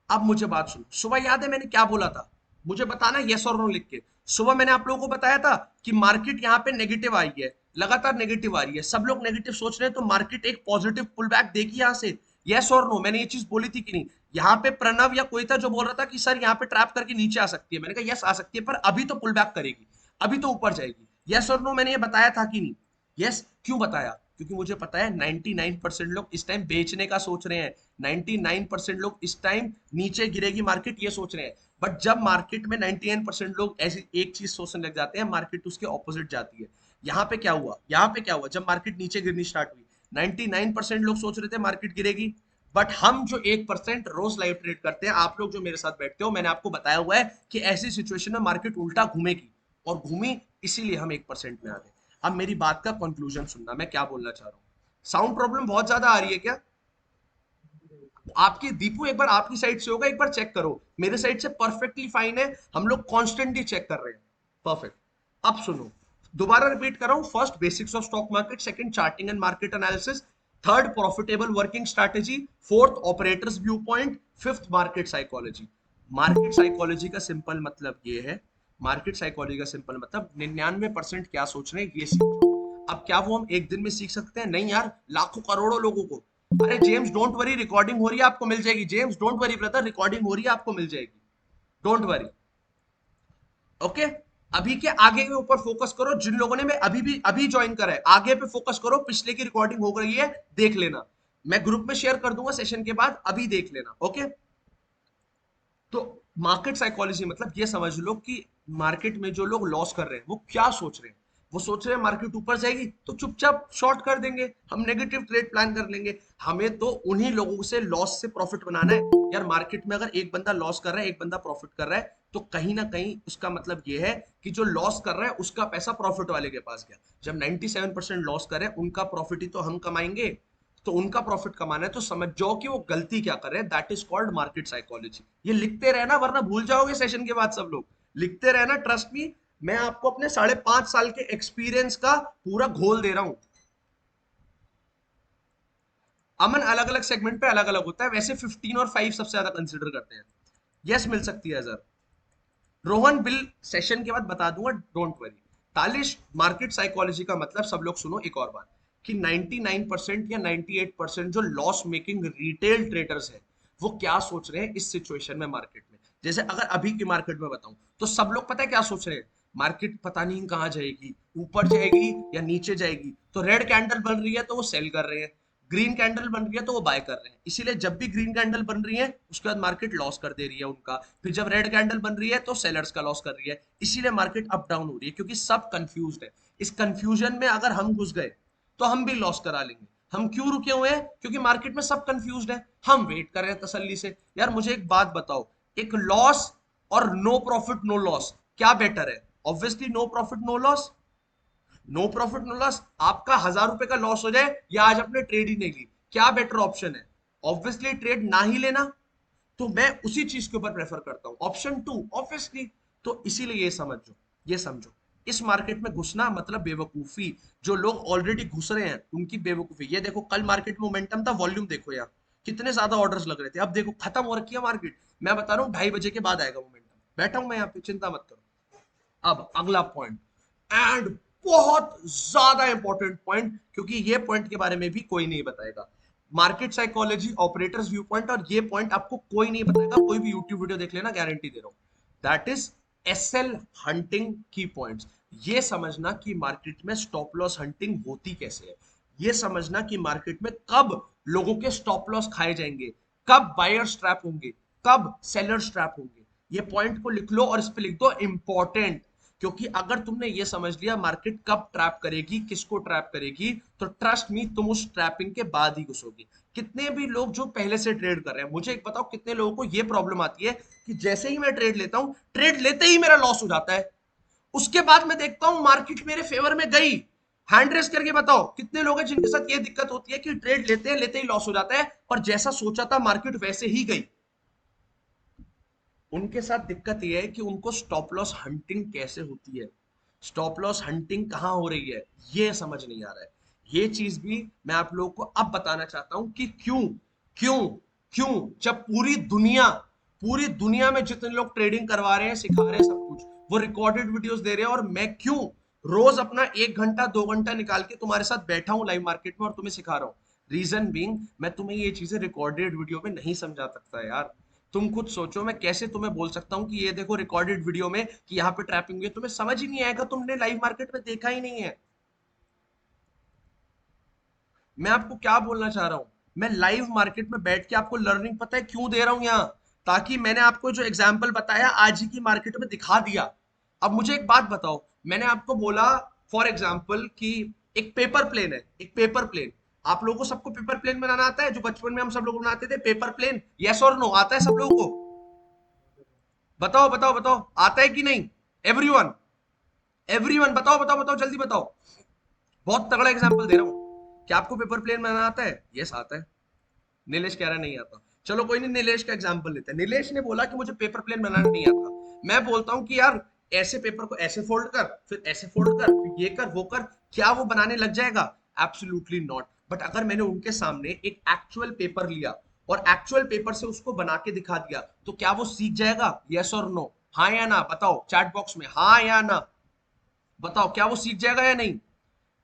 अब मुझे बात सुनो, सुबह याद है मैंने क्या बोला था? मुझे बताना यस और नो लिख के। सुबह मैंने आप लोगों को बताया था कि मार्केट यहाँ पे नेगेटिव आई है, लगातार नेगेटिव आ रही है, सब लोग नेगेटिव सोच रहे हैं, तो मार्केट एक पॉजिटिव पुल बैक देगी यहाँ से। यस और नो? मैंने ये चीज बोली थी कि नहीं? यहाँ पे प्रणव या कोई था जो बोल रहा था कि सर यहाँ पे ट्रैप करके नीचे आ सकती है। मैंने कहा यस आ सकती है, पर अभी तो पुल बैक करेगी, अभी तो ऊपर जाएगी। यस और नो मैंने ये बताया था कि नहीं? यस। क्यों बताया? क्योंकि मुझे पता है 99% लोग इस टाइम बेचने का सोच रहे हैं, 99% लोग इस टाइम नीचे गिरेगी मार्केट ये सोच रहे हैं। बट जब मार्केट में 99% लोग ऐसी एक चीज सोचने लग जाते हैं, मार्केट उसके ऑपोजिट जाती है। यहाँ पे क्या हुआ? यहाँ पे क्या हुआ? जब मार्केट नीचे गिरनी स्टार्ट हुई, 99% लोग सोच रहे थे मार्केट गिरेगी। बट हम जो 1% रोज लाइव ट्रेड करते हैं, आप लोग जो मेरे साथ बैठते हो, मैंने आपको बताया हुआ है कि ऐसी सिचुएशन में मार्केट उल्टा घूमेगी, और घूमी, इसीलिए हम 1% में आ गए। अब मेरी बात का कंक्लूजन सुनना, मैं क्या बोलना चाह रहा हूँ। साउंड प्रॉब्लम बहुत ज्यादा आ रही है क्या आपकी? दीपू एक बार आपकी साइड से होगा, एक बार चेक करो। मेरे साइड से परफेक्टली फाइन है, हम लोग कॉन्स्टेंटली चेक कर रहे हैं। परफेक्ट। अब सुनो, दोबारा रिपीट कर रहा हूं। First, basics of stock market. Second, charting and market analysis. Third, profitable working strategy. Fourth, operators view point. Fifth, market psychology. Market psychology का सिंपल मतलब ये है मार्केट साइकोलॉजी का सिंपल मतलब 99% क्या सोच रहे हैं ये सीखो। अब क्या वो हम एक दिन में सीख सकते हैं? नहीं यार, लाखों करोड़ों लोगों को। अरे जेम्स डोंट वरी, रिकॉर्डिंग हो रही है, आपको मिल जाएगी। James don't worry brother, recording हो रही है, आपको मिल जाएगी। Don't worry. ओके, अभी के आगे के ऊपर फोकस करो। जिन लोगों ने मैं अभी ज्वाइन करा है, आगे पे फोकस करो। पिछले की रिकॉर्डिंग हो रही है, देख लेना। मैं ग्रुप में शेयर कर दूंगा सेशन के बाद, अभी देख लेना। ओके, तो मार्केट साइकोलॉजी मतलब ये समझ लो कि मार्केट में जो लोग लॉस कर रहे हैं वो क्या सोच रहे हैं। वो सोच रहे हैं मार्केट ऊपर जाएगी तो चुपचाप शॉर्ट कर देंगे, हम नेगेटिव ट्रेड प्लान कर लेंगे। हमें तो उन्हीं लोगों से लॉस से प्रॉफिट बनाना है। यार मार्केट में अगर एक बंदा लॉस कर रहा है, एक बंदा प्रॉफिट कर रहा है, तो कहीं ना कहीं उसका मतलब ये है कि जो लॉस कर रहा है उसका पैसा प्रॉफिट वाले के पास गया। जब 97% लॉस करे, उनका प्रॉफिट ही तो हम कमाएंगे। तो उनका प्रॉफिट कमाना है तो समझ जाओ कि वो गलती क्या कर रहे हैं। That is called market psychology. ये लिखते रहना वरना भूल जाओगे सेशन के बाद। सब लोग लिखते रहना, ट्रस्ट मी। मैं आपको अपने 5.5 साल के एक्सपीरियंस का पूरा घोल दे रहा हूं। अमन, अलग अलग सेगमेंट पे अलग अलग होता है। वैसे 15 और 5 सबसे ज्यादा कंसिडर करते हैं। यस, मिल सकती है सर। रोहन बिल सेशन के बाद बता दूंगा, don't worry. Talish, market psychology का मतलब सब लोग सुनो एक और बात, कि 99% या 98% जो लॉस मेकिंग रिटेल ट्रेडर्स हैं वो क्या सोच रहे हैं इस सिचुएशन में मार्केट में। जैसे अगर अभी की मार्केट में बताऊं तो सब लोग पता है क्या सोच रहे हैं? मार्केट पता नहीं कहां जाएगी, ऊपर जाएगी या नीचे जाएगी। तो रेड कैंडल बन रही है तो वो सेल कर रहे हैं, ग्रीन कैंडल बन रही है तो वो बाय कर रहे हैं। इसीलिए जब भी ग्रीन कैंडल बन रही है उसके बाद मार्केट लॉस कर दे रही है उनका। फिर जब रेड कैंडल बन रही है तो सेलर्स का लॉस कर रही है। इसीलिए मार्केट अप डाउन हो रही है, क्योंकि सब कंफ्यूज्ड है। इस कंफ्यूजन में अगर हम घुस गए तो हम भी लॉस करा लेंगे। हम क्यों रुके हुए हैं? क्योंकि मार्केट में सब कंफ्यूज्ड है, हम वेट कर रहे हैं तसल्ली से। यार मुझे एक बात बताओ, एक लॉस और नो प्रॉफिट नो लॉस क्या बेटर है? Obviously no profit no loss. No profit no loss, आपका 1,000 रुपए का लॉस हो जाए या आज आपने ट्रेड ही नहीं ली, क्या बेटर ऑप्शन है? ऑब्वियसली ट्रेड ना ही लेना। तो मैं उसी चीज के ऊपर प्रेफर करता हूं, ऑप्शन टू, ऑब्वियसली। तो इसीलिए ये समझो, ये समझो, इस मार्केट में घुसना मतलब बेवकूफी। जो लोग ऑलरेडी घुस रहे हैं उनकी बेवकूफी। ये देखो कल मार्केट में मोमेंटम था, वॉल्यूम देखो यार, कितने ज्यादा ऑर्डर्स लग रहे थे। अब देखो खत्म हो रखी है मार्केट। मैं बता रहा हूँ 2:30 बजे के बाद आएगा मोमेंटम। बैठा हूं मैं यहाँ पे, चिंता मत करो। अब अगला पॉइंट, एंड बहुत ज्यादा इंपॉर्टेंट पॉइंट, क्योंकि ये पॉइंट के बारे में भी कोई नहीं बताएगा। Market psychology, operators view point, और ये पॉइंट आपको कोई नहीं बताएगा। कोई भी यूट्यूब वीडियो देख लेना, गारंटी दे रहा हूं। दैट इज एसएल हंटिंग की पॉइंट्स। ये समझना कि मार्केट में स्टॉप लॉस हंटिंग होती कैसे है। ये समझना कि मार्केट में कब लोगों के स्टॉप लॉस खाए जाएंगे, कब बायर्स ट्रैप होंगे, कब सेलर्स ट्रैप होंगे। ये पॉइंट को लिख लो और इस पे लिख दो इंपॉर्टेंट। क्योंकि अगर तुमने ये समझ लिया मार्केट कब ट्रैप करेगी, किसको ट्रैप करेगी, तो ट्रस्ट मी तुम उस ट्रैपिंग के बाद ही घुसोगे। कितने भी लोग जो पहले से ट्रेड कर रहे हैं, मुझे एक बताओ, कितने लोगों को ये प्रॉब्लम आती है कि जैसे ही मैं ट्रेड लेता हूं, ट्रेड लेते ही मेरा लॉस हो जाता है। उसके बाद मैं देखता हूं मार्केट मेरे फेवर में गई। हैंड रेस करके बताओ कितने लोग हैं जिनके साथ ये दिक्कत होती है कि ट्रेड लेते हैं, लेते ही लॉस हो जाता है, और जैसा सोचा था मार्केट वैसे ही गई। उनके साथ दिक्कत यह है कि उनको स्टॉप लॉस हंटिंग कैसे होती है, स्टॉप लॉस हंटिंग कहां हो रही है, ये समझ नहीं आ रहा है। ये चीज भी मैं आप लोगों को अब बताना चाहता हूं कि क्यों, क्यों, क्यों, जब पूरी दुनिया में जितने लोग ट्रेडिंग करवा रहे हैं, सिखा रहे हैं सब कुछ, वो रिकॉर्डेड वीडियोस दे रहे हैं, और मैं क्यों रोज अपना 1 घंटा 2 घंटा निकाल के तुम्हारे साथ बैठा हूं लाइव मार्केट में और तुम्हें सिखा रहा हूं? रीजन बीइंग, मैं तुम्हें ये चीजें रिकॉर्डेड वीडियो में नहीं समझा सकता यार। तुम खुद सोचो, मैं कैसे तुम्हें बोल सकता हूँ कि ये देखो रिकॉर्डेड वीडियो में कि यहाँ पे ट्रैपिंग हुई है, तुम्हें समझ ही नहीं आएगा, तुमने लाइव मार्केट में देखा ही नहीं है। मैं आपको क्या बोलना चाह रहा हूँ, मैं लाइव मार्केट में बैठ के आपको लर्निंग पता है क्यों दे रहा हूँ यहाँ? ताकि मैंने आपको जो एग्जाम्पल बताया आज ही की मार्केट में दिखा दिया। अब मुझे एक बात बताओ, मैंने आपको बोला फॉर एग्जाम्पल कि एक पेपर प्लेन है, एक पेपर प्लेन। आप लोगों को सबको पेपर प्लेन बनाना आता है? जो बचपन में हम सब लोग बनाते थे पेपर प्लेन, यस और नो, आता है सब लोगों को? बताओ बताओ बताओ, आता है कि नहीं? एवरीवन, एवरीवन बताओ बताओ बताओ, जल्दी बताओ। बहुत तगड़ा एग्जांपल दे रहा हूं। क्या आपको पेपर प्लेन बनाना आता है? यस आता है। नीलेश कह रहा है नहीं आता। चलो कोई नहीं, नीलेश का एग्जांपल लेते हैं। नीलेश ने बोला कि मुझे पेपर प्लेन बनाना नहीं आता। मैं बोलता हूं कि यार ऐसे पेपर को ऐसे फोल्ड कर, फिर ऐसे फोल्ड कर, फिर ये कर वो कर, क्या वो बनाने लग जाएगा? Absolutely not. बट अगर मैंने उनके सामने एक एक्चुअल पेपर लिया और एक्चुअल पेपर से उसको बना के दिखा दिया, तो क्या वो सीख जाएगा? यस और नो? हाँ या ना बताओ चैट बॉक्स में, हाँ या ना बताओ, क्या वो सीख जाएगा या नहीं?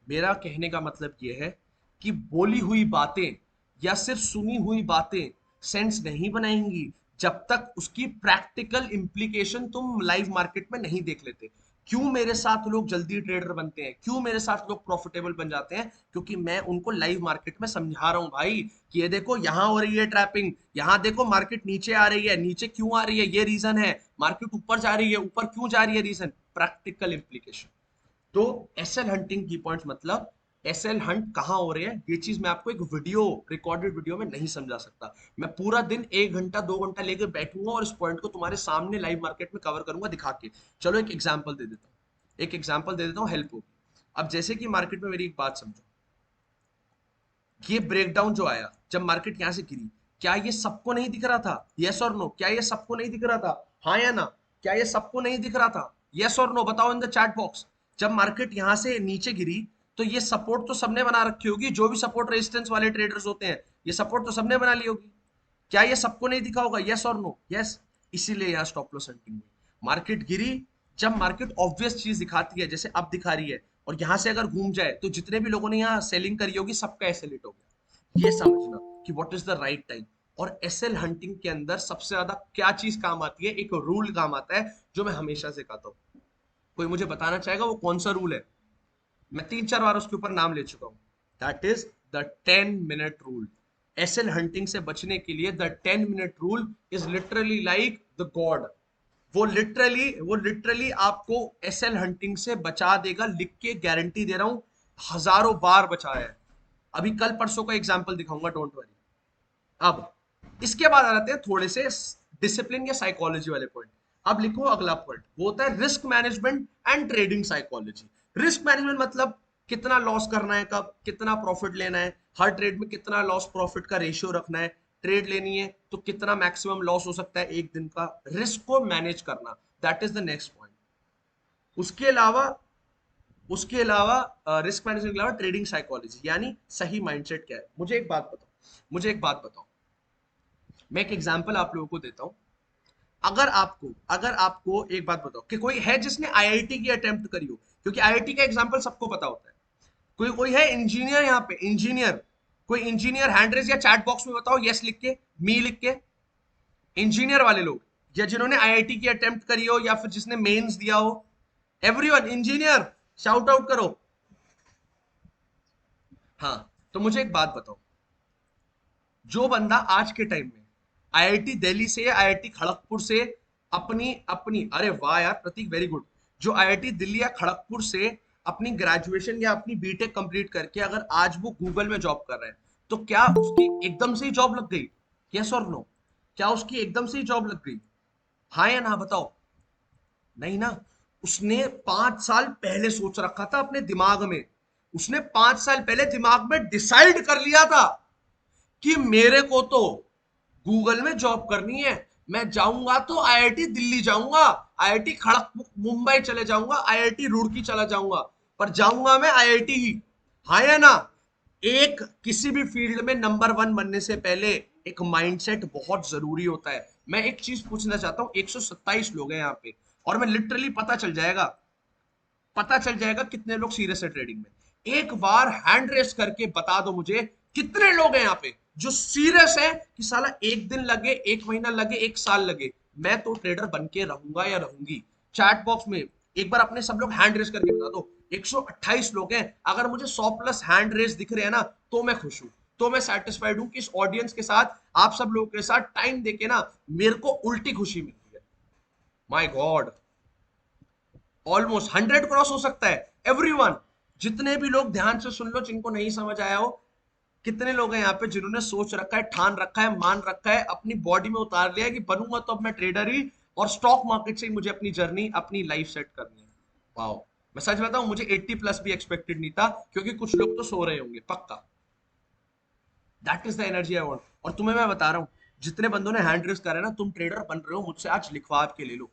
मेरा कहने का मतलब ये है कि बोली हुई बातें या सिर्फ सुनी हुई बातें सेंस नहीं बनाएंगी जब तक उसकी प्रैक्टिकल इंप्लीकेशन तुम लाइव मार्केट में नहीं देख लेते। क्यों मेरे साथ लोग जल्दी ट्रेडर बनते हैं, क्यों मेरे साथ लोग प्रॉफिटेबल बन जाते हैं? क्योंकि मैं उनको लाइव मार्केट में समझा रहा हूं भाई कि ये देखो यहां हो रही है ट्रैपिंग, यहां देखो मार्केट नीचे आ रही है, नीचे क्यों आ रही है ये रीजन है, मार्केट ऊपर जा रही है, ऊपर क्यों जा रही है रीजन, प्रैक्टिकल इंप्लीकेशन। तो एसएल हंटिंग की पॉइंट मतलब एसएल हंट कहाँ हो रहे हैं, ये चीज मैं आपको एक वीडियो, रिकॉर्डेड वीडियो में नहीं समझा सकता। मैं पूरा दिन 1 घंटा 2 घंटा लेके बैठूंगा और इस पॉइंट को तुम्हारे सामने लाइव मार्केट में कवर करूंगा दिखा के। चलो एक एग्जांपल दे देता हूँ, एक एग्जांपल दे देता हूँ, हेल्प होगी। अब जैसे कि मार्केट में मेरी एक बात समझो, ये ब्रेकडाउन जो आया जब मार्केट यहां से गिरी, क्या ये सबको नहीं दिख रहा था? यस और नो, क्या ये सबको नहीं दिख रहा था? हाँ या ना? क्या ये सबको नहीं दिख रहा था? यस और नो बताओ इन द चैट बॉक्स। जब मार्केट यहां से नीचे गिरी तो ये सपोर्ट तो सबने बना रखी होगी, जो भी सपोर्ट रेजिस्टेंस वाले ट्रेडर्स होते हैं ये सपोर्ट तो सबने बना ली होगी। क्या ये सबको नहीं दिखा होगा? यस और नो? यस। इसीलिए यहाँ स्टॉप लॉस हंटिंग हुई। मार्केट गिरी, जब मार्केट ऑब्वियस चीज दिखाती है जैसे अब दिखा रही है, और यहां से अगर घूम जाए तो जितने भी लोगों ने यहाँ सेलिंग करी होगी सबका एसएल हो गया। ये समझना कि what is the right time. और एसएल हंटिंग के अंदर सबसे ज्यादा क्या चीज काम आती है, एक रूल काम आता है जो मैं हमेशा से कहता हूँ। कोई मुझे बताना चाहेगा वो कौन सा रूल है? मैं 3 4 बार उसके ऊपर नाम ले चुका हूं। That is the 10 minute rule. SL hunting से बचने के लिए the 10 minute rule is literally like the god. वो लिटरली आपको एसएल हंटिंग से बचा देगा, लिख के गारंटी दे रहा हूं, हजारों बार बचाया है। अभी कल परसों का एग्जाम्पल दिखाऊंगा, डोंट वरी। अब इसके बाद आ जाते हैं थोड़े से डिसिप्लिन या साइकोलॉजी वाले पॉइंट। अब लिखो अगला पॉइंट, वो होता है risk management and trading psychology. Risk management मतलब कितना लॉस करना है, कब कितना प्रॉफिट लेना है, हर ट्रेड में कितना लॉस प्रॉफिट का रेशियो रखना है, ट्रेड लेनी है तो कितना मैक्सिमम लॉस हो सकता है एक दिन का, रिस्क को मैनेज करना, that is the next point. उसके अलावा रिस्क मैनेजमेंट के अलावा ट्रेडिंग साइकोलॉजी यानी सही माइंडसेट क्या है। मुझे एक बात बताओ, मैं एक एग्जांपल आप लोगों को देता हूं। अगर आपको एक बात बताओ कि कोई है जिसने आईआईटी की अटेम्प्ट करी हो, क्योंकि आईआईटी का एग्जांपल सबको पता होता है। कोई कोई है इंजीनियर यहाँ पे, इंजीनियर, कोई इंजीनियर हैंड रेज या चैट बॉक्स में बताओ, यस लिख के, मी लिख के। इंजीनियर वाले लोग या जिन्होंने आईआईटी की अटेम्प्ट करी हो या फिर जिसने मेंस दिया हो, एवरीवन इंजीनियर, शाउट आउट करो। हाँ, तो मुझे एक बात बताओ, जो बंदा आज के टाइम में आईआईटी दिल्ली से या आईआईटी खड़गपुर से अपनी अपनी अरे वाह यार प्रतीक, वेरी गुड। जो आईआईटी दिल्ली या खड़गपुर से अपनी ग्रेजुएशन या अपनी बीटेक कंप्लीट करके अगर आज वो गूगल में जॉब कर रहा है, तो क्या उसकी एकदम से ही जॉब लग गई? यस और नो? क्या उसकी एकदम से ही जॉब लग गई? हाँ या ना बताओ? नहीं ना। उसने 5 साल पहले सोच रखा था अपने दिमाग में, उसने 5 साल पहले दिमाग में डिसाइड कर लिया था कि मेरे को तो गूगल में जॉब करनी है। मैं जाऊंगा तो आईआईटी दिल्ली जाऊंगा, आईआईटी खड़गपुर मुंबई चले जाऊंगा, आईआईटी रुड़की चला जाऊंगा, पर जाऊंगा मैं आईआईटी ही। हाँ या ना? एक किसी भी फील्ड में नंबर वन बनने से पहले एक माइंडसेट बहुत जरूरी होता है। मैं एक चीज पूछना चाहता हूँ, 127 लोग हैं यहाँ पे, और मैं लिटरली पता चल जाएगा कितने लोग सीरियस है ट्रेडिंग में। एक बार हैंड रेस करके बता दो मुझे कितने लोग हैं यहाँ पे जो सीरियस है कि साला एक दिन लगे, एक महीना लगे, एक साल लगे, मैं तो ट्रेडर बन के रहूंगा या रहूंगी। चैट बॉक्स में एक बार अपने सब लोग हैंड रेस करके बता दो। 128 लोग हैं, अगर मुझे 100 प्लस हैंड रेस दिख रहे हैं ना तो मैं खुश हूं, तो मैं सेटिस्फाइड हूं कि इस ऑडियंस के साथ, आप सब लोगों के साथ टाइम देके ना मेरे को उल्टी खुशी मिलती है। माय गॉड, ऑलमोस्ट 100 क्रॉस हो सकता है। एवरीवन, जितने भी लोग, ध्यान से सुन लो जिनको नहीं समझ आया हो, कितने लोग हैं यहाँ पे जिन्होंने सोच रखा है, ठान रखा है, मान रखा है, अपनी बॉडी में उतार लिया है कि बनूंगा तो अब मैं ट्रेडर ही, और स्टॉक मार्केट से ही मुझे अपनी जर्नी, अपनी लाइफ सेट करनी है। वाओ। मैं सच बताऊं, मुझे 80 प्लस भी एक्सपेक्टेड नहीं था, क्योंकि कुछ लोग तो सो रहे होंगे पक्का। That is the energy I want. और तुम्हें मैं बता रहा हूँ, जितने बंदों ने हैंड रेस करा है ना, तुम ट्रेडर बन रहे हो, मुझसे आज लिखवा के ले लो,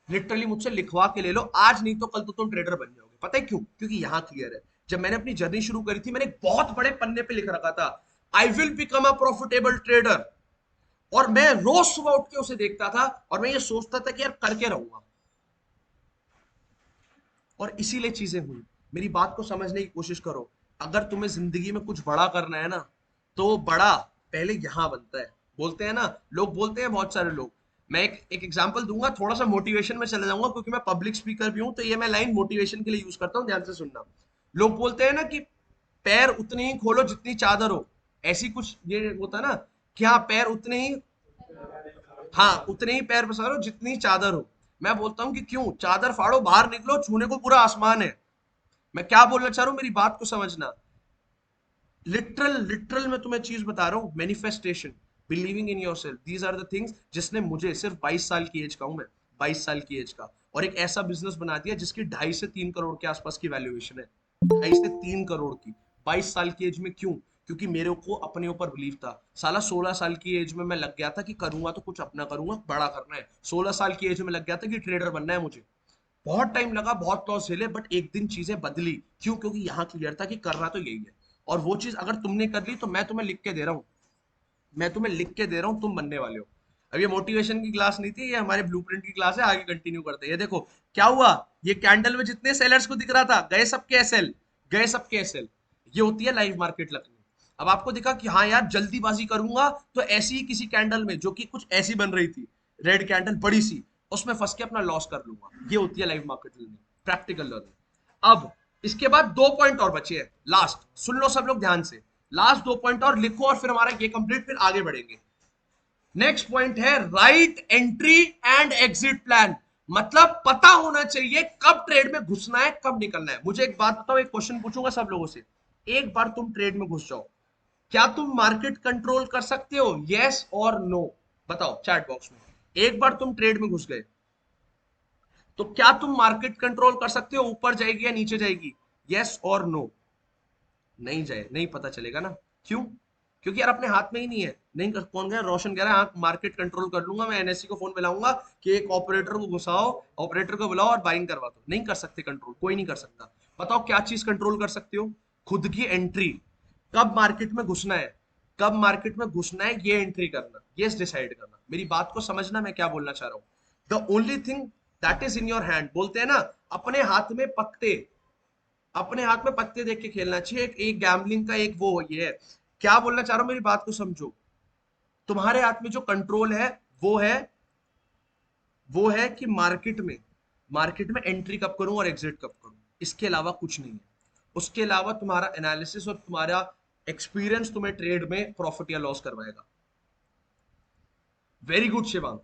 लिटरली मुझसे लिखवा के ले लो आज, नहीं तो कल तो तुम ट्रेडर बन जाओगे। पता है क्यों? क्योंकि यहाँ क्लियर है। जब मैंने अपनी जर्नी शुरू करी थी, मैंने एक बहुत बड़े पन्ने पे लिख रखा था, I will become a profitable trader. और मैं रोज सुबह उठ के उसे देखता था और मैं ये सोचता था कि यार करके रहूंगा, और इसीलिए चीजें हुई। मेरी बात को समझने की कोशिश करो। अगर तुम्हें जिंदगी में कुछ बड़ा करना है ना, तो बड़ा पहले यहां बनता है। बोलते हैं ना, लोग बोलते हैं, बहुत सारे लोग। मैं एक एग्जांपल दूंगा, थोड़ा सा मोटिवेशन में चले जाऊंगा क्योंकि मैं पब्लिक स्पीकर भी हूं, तो ये मैं लाइन मोटिवेशन के लिए यूज करता हूं, ध्यान से सुनना। लोग बोलते हैं ना कि पैर उतनी ही खोलो जितनी चादर हो, ऐसी कुछ ये होता है ना, कि हाँ पैर उतने ही, हाँ उतने ही पैर पसारो जितनी चादर हो। मैं बोलता हूँ कि क्यों, चादर फाड़ो, बाहर निकलो, छूने को पूरा आसमान है। मैं क्या बोलना चाह रहा हूँ, मेरी बात को समझना। लिटरल लिटरल मैं तुम्हें चीज बता रहा हूँ, manifestation, believing in yourself, these are the things जिसने मुझे, सिर्फ 22 साल की एज का हूं मैं, 22 साल की एज का, और एक ऐसा बिजनेस बना दिया जिसकी 2.5 से 3 करोड़ के आसपास की वैल्यूएशन है। 2.5 से 3 करोड़ की, 22 साल की एज में। क्यों? क्योंकि मेरे को अपने ऊपर बिलीव था। साला 16 साल की एज में मैं लग गया था कि करूंगा तो कुछ अपना करूंगा, बड़ा करना है। 16 साल की एज में लग गया था कि ट्रेडर बनना है मुझे। बहुत टाइम लगा, बहुत लॉस झेले, बट एक दिन चीजें बदली। क्यों? क्योंकि यहाँ क्लियर था कि करना तो यही है। और वो चीज अगर तुमने कर ली तो मैं तुम्हें लिख के दे रहा हूँ, मैं तुम्हें लिख के दे रहा हूँ, तुम बनने वाले हो। अब ये मोटिवेशन की क्लास नहीं थी, ये हमारे ब्लूप्रिंट की क्लास है, आगे कंटिन्यू करते हैं। ये देखो क्या हुआ, ये कैंडल में जितने सेलर्स को दिख रहा था, गए सबके एसएल, गए सबके एसएल। ये होती है लाइव मार्केट लगनी। अब आपको दिखा कि हाँ यार जल्दीबाजी करूंगा तो ऐसी ही किसी कैंडल में, जो कि कुछ ऐसी बन रही थी, रेड कैंडल बड़ी सी, उसमें फंस के अपना लॉस कर लूंगा। ये होती है live market learning, practical learning. अब इसके बाद 2 पॉइंट और बचे हैं, लास्ट सुन लो सब लोग ध्यान से। लास्ट 2 पॉइंट और लिखो और फिर हमारा ये कंप्लीट, फिर आगे बढ़ेंगे। नेक्स्ट पॉइंट है right entry and exit plan. मतलब पता होना चाहिए कब ट्रेड में घुसना है, कब निकलना है। मुझे एक बात बताओ, एक क्वेश्चन पूछूंगा सब लोगों से। एक बार तुम ट्रेड में घुस जाओ, क्या तुम मार्केट कंट्रोल कर सकते हो? यस और नो, बताओ चैट बॉक्स में। एक बार तुम ट्रेड में घुस गए तो क्या तुम मार्केट कंट्रोल कर सकते हो, ऊपर जाएगी या नीचे जाएगी? यस और नो। नहीं जाए, नहीं पता चलेगा ना। क्यों? क्योंकि यार अपने हाथ में ही नहीं है। नहीं कर, कौन कह रहा है? रोशन कह रहा है हाँ मार्केट कंट्रोल कर लूंगा मैं, एनएससी को फोन मिलाऊंगा कि एक ऑपरेटर को घुसाओ, ऑपरेटर को बुलाओ और बाइंग करवा दो। नहीं कर सकते कंट्रोल, कोई नहीं कर सकता। बताओ क्या चीज कंट्रोल कर सकते हो? खुद की एंट्री, कब मार्केट में घुसना है, कब मार्केट में घुसना है, ये एंट्री करना, ये डिसाइड करना। मेरी बात को समझना मैं क्या बोलना चाह रहा हूँ। The only thing that is in your hand, बोलते हैं ना, अपने हाथ में पत्ते, अपने हाथ में पत्ते देख के खेलना चाहिए। एक गैम्बलिंग का एक वो ये है। क्या बोलना चाह रहा हूं, मेरी बात को समझो। तुम्हारे हाथ में जो कंट्रोल है, वो है, वो है कि मार्केट में एंट्री कब करूं और एग्जिट कब करूं। इसके अलावा कुछ नहीं है। उसके अलावा तुम्हारा एनालिसिस और तुम्हारा एक्सपीरियंस तुम्हें ट्रेड में प्रॉफिट या लॉस करवाएगा। Very good Shivang.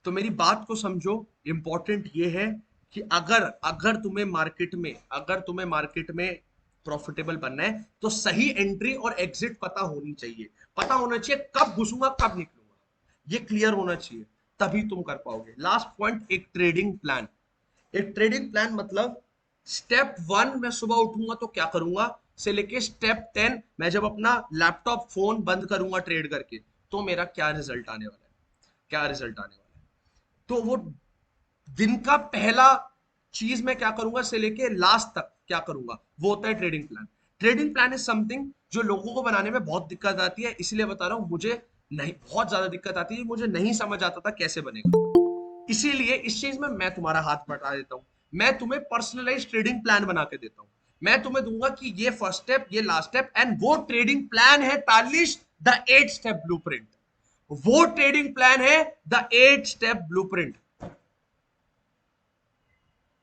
तो मेरी बात को समझो, इंपॉर्टेंट ये है कि अगर अगर तुम्हें मार्केट में, अगर तुम्हें मार्केट में प्रॉफिटेबल बनना है तो सही एंट्री और एग्जिट पता होनी चाहिए। पता होना चाहिए कब घुसूंगा कब निकलूंगा, ये क्लियर होना चाहिए, तभी तुम कर पाओगे। लास्ट पॉइंट, एक ट्रेडिंग प्लान। एक ट्रेडिंग प्लान मतलब स्टेप 1 मैं सुबह उठूंगा तो क्या करूंगा, से लेके स्टेप 10 मैं जब अपना लैपटॉप फोन बंद करूंगा ट्रेड करके, तो मेरा क्या रिजल्ट आने वाला है, क्या रिजल्ट आने वाला है। तो वो दिन का पहला चीज मैं क्या करूंगा से लेके लास्ट तक क्या करूंगा, वो होता है trading plan. Trading plan is something जो लोगों को बनाने में बहुत दिक्कत आती है, इसलिए बता रहा हूं, मुझे नहीं, बहुत ज्यादा दिक्कत आती है, मुझे नहीं समझ आता था कैसे बनेगा। इसीलिए इस चीज में मैं तुम्हारा हाथ बटा देता हूं। मैं तुम्हें पर्सनलाइज ट्रेडिंग प्लान बना के देता हूं। मैं तुम्हें दूंगा कि ये फर्स्ट स्टेप, ये लास्ट स्टेप, एंड वो ट्रेडिंग प्लान है तालिश, द 8 स्टेप ब्लूप्रिंट। वो ट्रेडिंग प्लान है द 8 स्टेप ब्लूप्रिंट।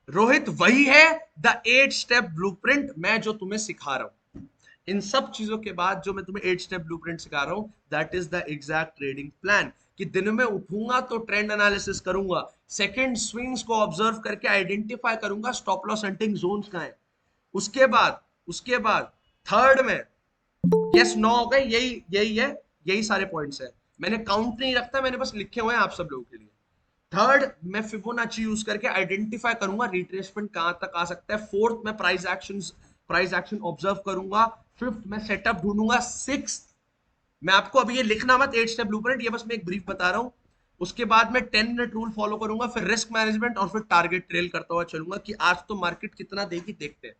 रोहित वही है द 8 स्टेप ब्लूप्रिंट मैं जो तुम्हें सिखा रहा हूं। इन सब चीजों के बाद जो मैं तुम्हें 8 स्टेप ब्लूप्रिंट सिखा रहा हूं, that is the exact trading plan. कि दिन में उठूंगा तो ट्रेंड एनालिसिस करूंगा, सेकंड स्विंग्स को ऑब्जर्व करके आइडेंटिफाई करूंगा स्टॉप लॉस हंटिंग जोन्स कहां है। उसके बाद थर्ड में, यस नो हो गए, यही यही है, यही सारे पॉइंट्स है। मैंने काउंट नहीं रखता, मैंने बस लिखे हुए हैं आप सब लोगों के लिए। थर्ड, मैं फिबोनाची यूज करके आइडेंटिफाई करूंगा रिट्रेसमेंट कहां तक आ सकता है। फोर्थ, मैं प्राइस एक्शन ऑब्जर्व करूंगा। फिफ्थ, मैं सेटअप ढूंढूंगा। सिक्स, मैं आपको अभी ये लिखना मत 8 स्टेप ब्लूप्रिंट, ये बस मैं एक ब्रीफ बता रहा हूं। उसके बाद मैं 10 मिनट रूल फॉलो करूंगा, फिर रिस्क मैनेजमेंट, और फिर टारगेट ट्रेल करता हुआ चलूंगा कि आज तो मार्केट कितना देगी देखते हैं।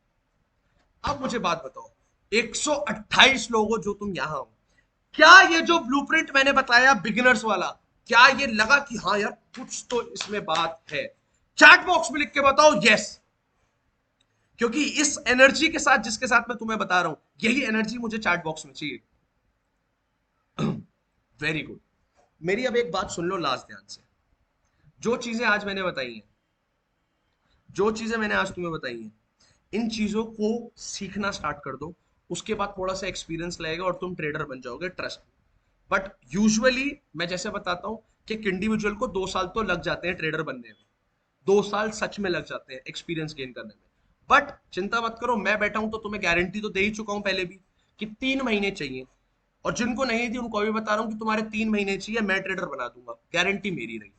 अब मुझे बात बताओ, 128 लोगो जो तुम यहां हो, क्या ये जो ब्लूप्रिंट मैंने बताया बिगिनर्स वाला, क्या ये लगा कि हाँ यार कुछ तो इसमें बात है? चैट बॉक्स में लिख के बताओ यस। क्योंकि इस एनर्जी के साथ जिसके साथ मैं तुम्हें बता रहा हूं, यही एनर्जी मुझे चैट बॉक्स में चाहिए। Very good. मेरी अब एक बात सुन लो लास्ट ध्यान से। जो चीजें आज मैंने बताई हैं, जो चीजें मैंने आज तुम्हें बताई हैं, इन चीजों को सीखना स्टार्ट कर दो। उसके बाद थोड़ा सा एक्सपीरियंस लगेगा और तुम ट्रेडर बन जाओगे, ट्रस्ट। बट यूजुअली मैं जैसे बताता हूं कि एक इंडिविजुअल को 2 साल तो लग जाते हैं ट्रेडर बनने में। 2 साल सच में लग जाते हैं एक्सपीरियंस गेन करने में। बट चिंता मत करो, मैं बैठा हूं तो तुम्हें गारंटी तो दे ही चुका हूं पहले भी कि 3 महीने चाहिए। और जिनको नहीं थी उनको अभी बता रहा हूं कि तुम्हारे 3 महीने चाहिए, मैं ट्रेडर बना दूंगा, गारंटी मेरी रही।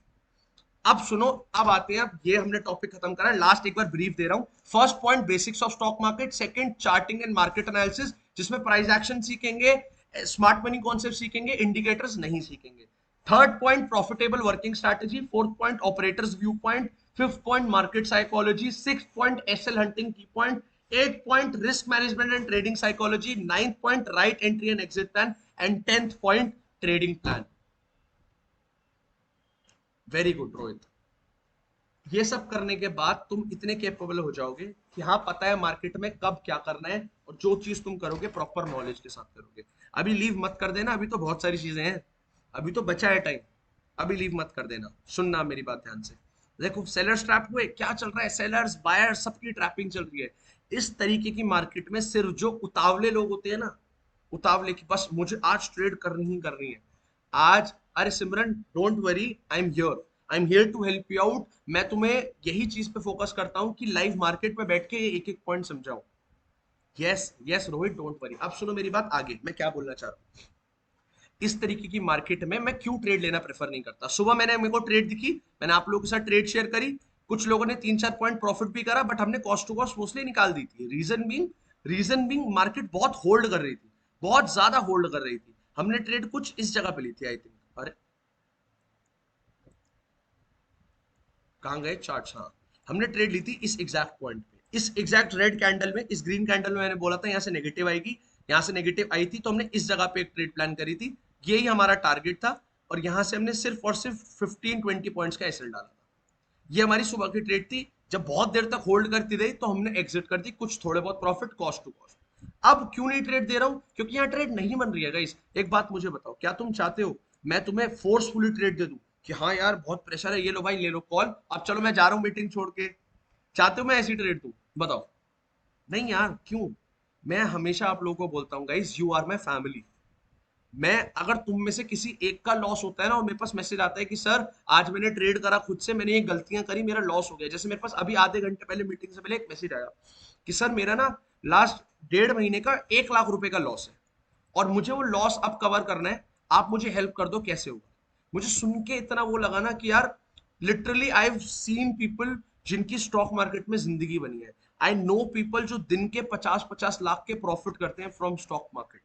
अब सुनो, अब आते हैं, अब ये हमने टॉपिक खत्म करा है, लास्ट एक बार ब्रीफ दे रहा हूं। First point basics of stock market, second charting and market analysis, जिसमें प्राइस एक्शन सीखेंगे, स्मार्ट मनी कॉन्सेप्ट सीखेंगे, इंडिकेटर्स नहीं सीखेंगे। Third point profitable working strategy, fourth point operators view point, fifth point market psychology, six point SL hunting की point, eight point risk management and trading psychology, ninth point right entry and exit plan, and tenth point trading plan. Very good Rohit. ये सब करने के बाद तुम इतने कैपेबल हो जाओगे कि हाँ पता है मार्केट में कब क्या करना है, और जो चीज तुम करोगे प्रॉपर नॉलेज के साथ करोगे। अभी लीव मत कर देना, अभी तो बहुत सारी चीजें हैं, अभी तो बचा है टाइम। अभी लीव मत कर देना, सुनना मेरी बात ध्यान से। देखो सेलर्स ट्रैप हुए, क्या चल रहा है, सेलर्स बायर्स सबकी ट्रैपिंग चल रही है। इस तरीके की मार्केट में सिर्फ जो उतावले लोग होते हैं ना, उतावले की बस मुझे आज ट्रेड करनी है आज। अरे Simran don't worry, I am here to help you out. मैं तुम्हें यही चीज पे फोकस करता हूँ कि लाइव मार्केट में बैठ के एक एक पॉइंट समझाऊं। Yes yes Rohit don't worry. अब सुनो मेरी बात, आगे मैं क्या बोलना चाह रहा हूँ। इस तरीके की मार्केट में मैं क्यों ट्रेड लेना प्रेफर नहीं करता। सुबह मेरे को ट्रेड दिखी, मैंने आप लोगों के साथ ट्रेड शेयर करी, कुछ लोगों ने 3-4 पॉइंट प्रॉफिट भी करा, बट हमने कॉस्ट टू कॉस्ट मोस्टली निकाल दी थी। रीजन बींग मार्केट बहुत होल्ड कर रही थी, बहुत ज्यादा होल्ड कर रही थी। हमने ट्रेड कुछ इस जगह पे ली थी आई थिंक। अरे कहाँ गए चार्ट्स? हाँ, हमने ट्रेड ली थी इस एग्जैक्ट पॉइंट पे, इस एग्जैक्ट रेड कैंडल में, इस ग्रीन कैंडल में। मैंने बोला था यहाँ से नेगेटिव आएगी, यहाँ से नेगेटिव आई थी, तो हमने इस जगह पे एक ट्रेड प्लान करी थी। यही हमारा टारगेट था, और यहाँ से हमने सिर्फ और सिर्फ 15-20 पॉइंट्स का एसएल डाला था। ये हमारी सुबह की ट्रेड थी। जब बहुत देर तक होल्ड करती रही तो हमने एग्जिट कर दी, कुछ थोड़े बहुत प्रॉफिट कॉस्ट टू कॉस्ट। अब क्यों नहीं ट्रेड दे रहा हूं? क्योंकि यहाँ ट्रेड नहीं बन रही है गाइस। एक बात मुझे बताओ, क्या तुम चाहते हो मैं तुम्हें फोर्सफुली ट्रेड दे दूं कि हाँ यार बहुत प्रेशर है, ये लो भाई ले लो कॉल, अब चलो मैं जा रहा हूँ मीटिंग छोड़ के? चाहते हो मैं ऐसी ट्रेड दूं? बताओ। नहीं यार, क्यों? मैं हमेशा आप लोगों को बोलता हूँ guys, you are my family. मैं, अगर तुम में से किसी एक का लॉस होता है ना और मेरे पास मैसेज आता है कि सर आज मैंने ट्रेड करा खुद से, मैंने ये गलतियां करी, मेरा लॉस हो गया, जैसे मेरे पास अभी आधे घंटे पहले मीटिंग से पहले एक मैसेज आया कि सर मेरा ना लास्ट 1.5 महीने का 1 लाख रुपए का लॉस है, और मुझे वो लॉस अब कवर करना है, आप मुझे हेल्प कर दो, कैसे होगा? मुझे सुन के इतना वो लगा ना कि यार literally I have seen people जिनकी स्टॉक मार्केट में जिंदगी बनी है। आई नो पीपल जो दिन के 50-50 लाख के प्रॉफिट करते हैं from stock market.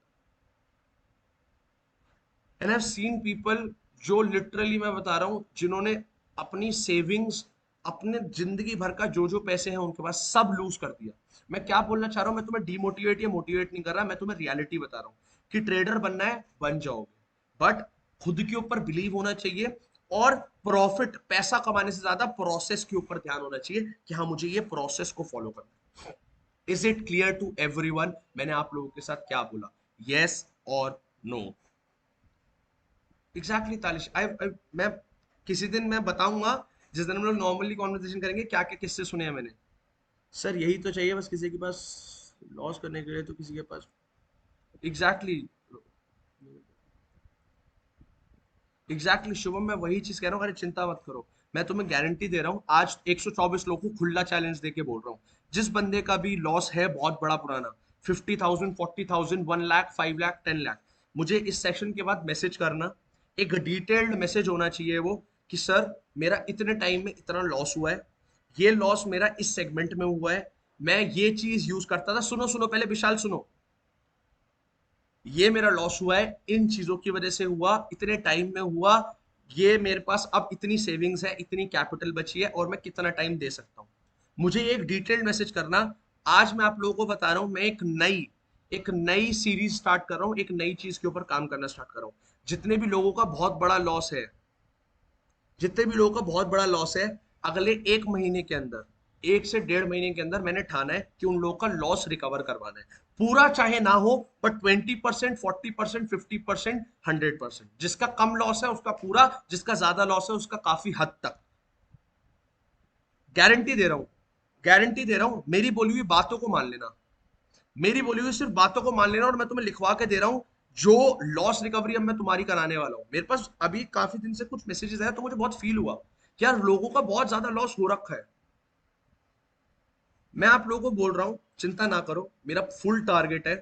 And I have seen people जो लिटरली मैं बता रहा हूं, जिन्होंने अपनी सेविंग्स, अपने जिंदगी भर का जो जो पैसे हैं उनके पास सब लूज कर दिया। मैं क्या बोलना चाह रहा हूं, मैं तुम्हें डीमोटिवेट या मोटिवेट नहीं कर रहा, मैं तुम्हें रियलिटी बता रहा हूं कि ट्रेडर बनना है बन जाओगे, बट खुद के ऊपर बिलीव होना चाहिए, और प्रॉफिट पैसा कमाने से ज्यादा प्रोसेस के ऊपर ध्यान होना चाहिए कि हाँ मुझे ये प्रोसेस को फॉलो करना है। Is it clear to everyone मैंने आप लोगों के साथ क्या बोला? यस और नो? एग्जैक्टली तालिश। मैं किसी दिन मैं बताऊंगा, जिस दिन हम लोग नॉर्मली कॉन्वर्सेशन करेंगे, क्या क्या किस्से सुने हैं मैंने। सर यही तो चाहिए बस, किसी के पास लॉस करने के लिए तो किसी के पास। एग्जैक्टली एग्जैक्टली शुभम, मैं वही चीज कह रहा हूँ, अरे चिंता मत करो। मैं तुम्हें गारंटी दे रहा हूँ, आज 124 लोगों को खुला चैलेंज देके बोल रहा हूँ, जिस बंदे का भी लॉस है बहुत बड़ा पुराना, 50,000, 40,000, 1 लाख, 5 लाख, 10 लाख, मुझे इस सेशन के बाद मैसेज करना। एक डिटेल्ड मैसेज होना चाहिए वो, कि सर मेरा इतने टाइम में इतना लॉस हुआ है, ये लॉस मेरा इस सेगमेंट में हुआ है, मैं ये चीज यूज करता था, सुनो सुनो पहले विशाल सुनो, ये मेरा लॉस हुआ है इन चीजों की वजह से हुआ, इतने टाइम में हुआ, ये मेरे पास अब इतनी सेविंग्स है, इतनी कैपिटल बची है, और मैं कितना टाइम दे सकता हूँ। मुझे एक डिटेल्ड मैसेज करना। आज मैं आप लोगों को बता रहा हूँ, मैं एक नई सीरीज स्टार्ट कर रहा हूं, एक नई चीज के ऊपर काम करना स्टार्ट कर रहा हूं। जितने भी लोगों का बहुत बड़ा लॉस है, जितने भी लोगों का बहुत बड़ा लॉस है, अगले 1 महीने के अंदर, 1 से 1.5 महीने के अंदर मैंने ठाना है कि उन लोगों का लॉस रिकवर करवाना है। पूरा चाहे ना हो, बट 20%, 40%, 50%, 100%। जिसका कम लॉस है उसका पूरा, जिसका ज्यादा लॉस है उसका काफी हद तक। गारंटी दे रहा हूं, गारंटी दे रहा हूं, मेरी बोली हुई बातों को मान लेना। मेरी बोली हुई सिर्फ बातों को मान लेना, और मैं तुम्हें लिखवा के दे रहा हूं जो लॉस रिकवरी अब मैं तुम्हारी कराने वाला हूं। मेरे पास अभी काफी दिन से कुछ मैसेजेस आए तो मुझे बहुत फील हुआ कि यार लोगों का बहुत ज्यादा लॉस हो रखा है। मैं आप लोगों को बोल रहा हूं, चिंता ना करो, मेरा फुल टारगेट है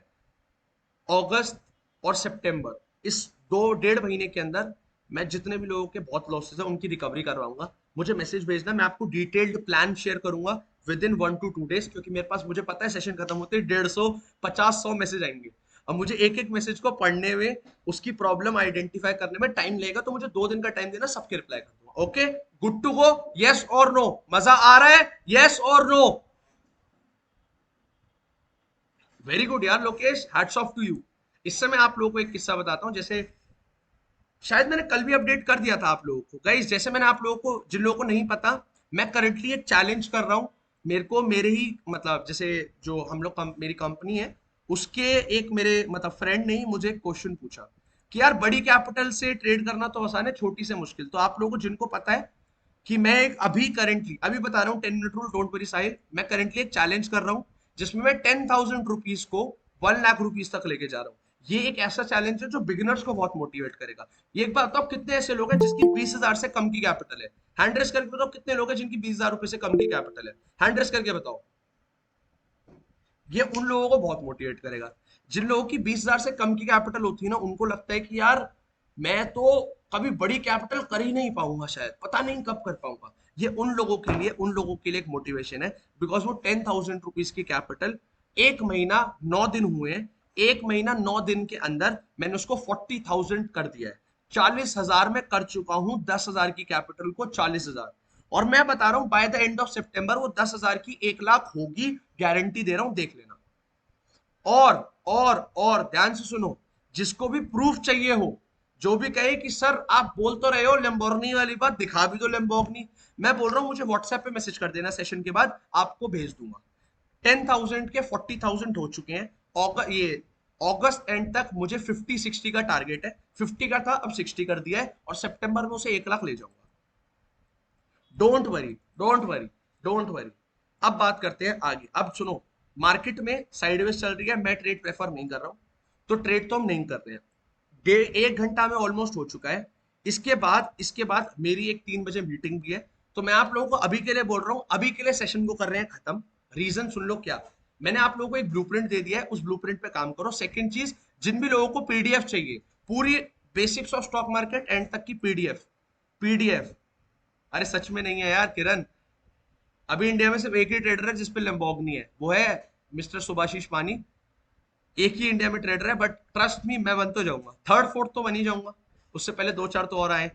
अगस्त और सितंबर, इस 2 डेढ़ महीने के अंदर मैं जितने भी लोगों के बहुत लॉसेस है उनकी रिकवरी करवाऊंगा। मुझे मैसेज भेजना, मैं आपको डिटेल्ड प्लान शेयर करूंगा विद इन 1 to 2 days, क्योंकि मेरे पास, मुझे पता है सेशन खत्म होते ही 150 100 मैसेज आएंगे। अब मुझे एक एक मैसेज को पढ़ने में, उसकी प्रॉब्लम आइडेंटिफाई करने में टाइम लगेगा, तो मुझे 2 दिन का टाइम देना, सबके रिप्लाई कर दूंगा। Okay, good to go, yes और नो? मजा आ रहा है, यस और नो? वेरी गुड यार Lokesh, hats off to you. इससे मैं आप लोगों को एक किस्सा बताता हूँ। जैसे शायद मैंने कल भी अपडेट कर दिया था आप लोगों को गाइस, जैसे मैंने आप लोगों को, जिन लोगों को नहीं पता, मैं करंटली एक चैलेंज कर रहा हूँ। मेरे को मेरे ही मतलब, जैसे जो हम लोग मेरी कंपनी है, उसके एक मेरे मतलब फ्रेंड ने ही मुझे एक क्वेश्चन पूछा कि यार बड़ी कैपिटल से ट्रेड करना तो आसान है, छोटी से मुश्किल। तो आप लोगों को जिनको पता है कि मैं एक अभी करेंटली अभी बता रहा हूँ, 10 मिनट रूल, डोंट वरी साहिल, मैं करेंटली एक चैलेंज कर रहा हूँ जिसमें मैं 10,000 रुपीज को 1 लाख रुपीज तक लेके जा रहा हूँ। ये एक ऐसा चैलेंज है जो बिगिनर्स को बहुत मोटिवेट करेगा। ये एक बात बताओ, कितने ऐसे लोग हैं जिसकी 20,000 से कम की कैपिटल है? हैंड रेस करके बताओ, कितने लोग हैं जिनकी 20,000 रुपए से कम की कैपिटल है? हैंड रेस करके बताओ। ये उन लोगों को बहुत मोटिवेट करेगा जिन लोगों की 20,000 से कम की कैपिटल होती है ना, उनको लगता है कि यार मैं तो कभी बड़ी कैपिटल कर ही नहीं पाऊंगा, शायद पता नहीं कब कर पाऊंगा। ये उन लोगों के लिए एक मोटिवेशन है, बिकॉज वो 10,000 रुपीज की कैपिटल, 1 महीना 9 दिन हुए हैं, 1 महीना 9 दिन के अंदर मैंने उसको 40,000 कर दिया है। 40,000 में कर चुका हूं 10,000 की कैपिटल को 40,000। और मैं बता रहा हूं बाय द एंड ऑफ सितंबर वो 10,000 की 1 लाख होगी, गारंटी दे रहा हूं, देख लेना। और ध्यान से सुनो, जिसको भी प्रूफ चाहिए हो, जो भी कहे कि सर आप बोल तो रहे हो लेम्बोर्गिनी वाली बात, दिखा भी दो लेम्बोर्गिनी, मैं बोल रहा हूं मुझे व्हाट्सएप पे मैसेज कर देना, सेशन के बाद आपको भेज दूंगा। 10,000 के 40,000 हो चुके हैं। ये अगस्त एंड तक मुझे 50-60 का टारगेट है। 50 का था, अब 60 कर दिया है, और सितंबर में उसे 1 लाख ले जाऊंगा। Don't worry, don't worry, don't worry. अब बात करते हैं आगे। अब सुनो, मार्केट में साइडवेज चल रही है, मैं ट्रेड प्रेफर नहीं कर रहा हूं, तो ट्रेड तो हम नहीं कर रहे हैं। 1 घंटा में ऑलमोस्ट हो चुका है। इसके बाद मेरी एक 3 बजे मीटिंग भी है। तो मैं आप लोगों को अभी के लिए बोल रहा हूं, अभी के लिए सेशन को कर रहे हैं खत्म। रीजन सुन लो क्या। मैंने आप लोगों को एक ब्लूप्रिंट दे दिया है, उस ब्लूप्रिंट पे काम करो। सेकंड चीज, जिन भी लोगों को पीडीएफ चाहिए, पूरी basics of stock market and तक की पीडीएफ, पीडीएफ, अरे सच में नहीं है यार किरण, अभी इंडिया में सिर्फ एक ही ट्रेडर है जिसपे लैम्बोर्गिनी है, वो है मिस्टर सुभाशीष पानी। एक ही इंडिया में ट्रेडर है, बट ट्रस्ट मी मैं बन तो जाऊंगा, थर्ड फोर्थ तो बन ही जाऊंगा। उससे पहले 2 4 तो और आए।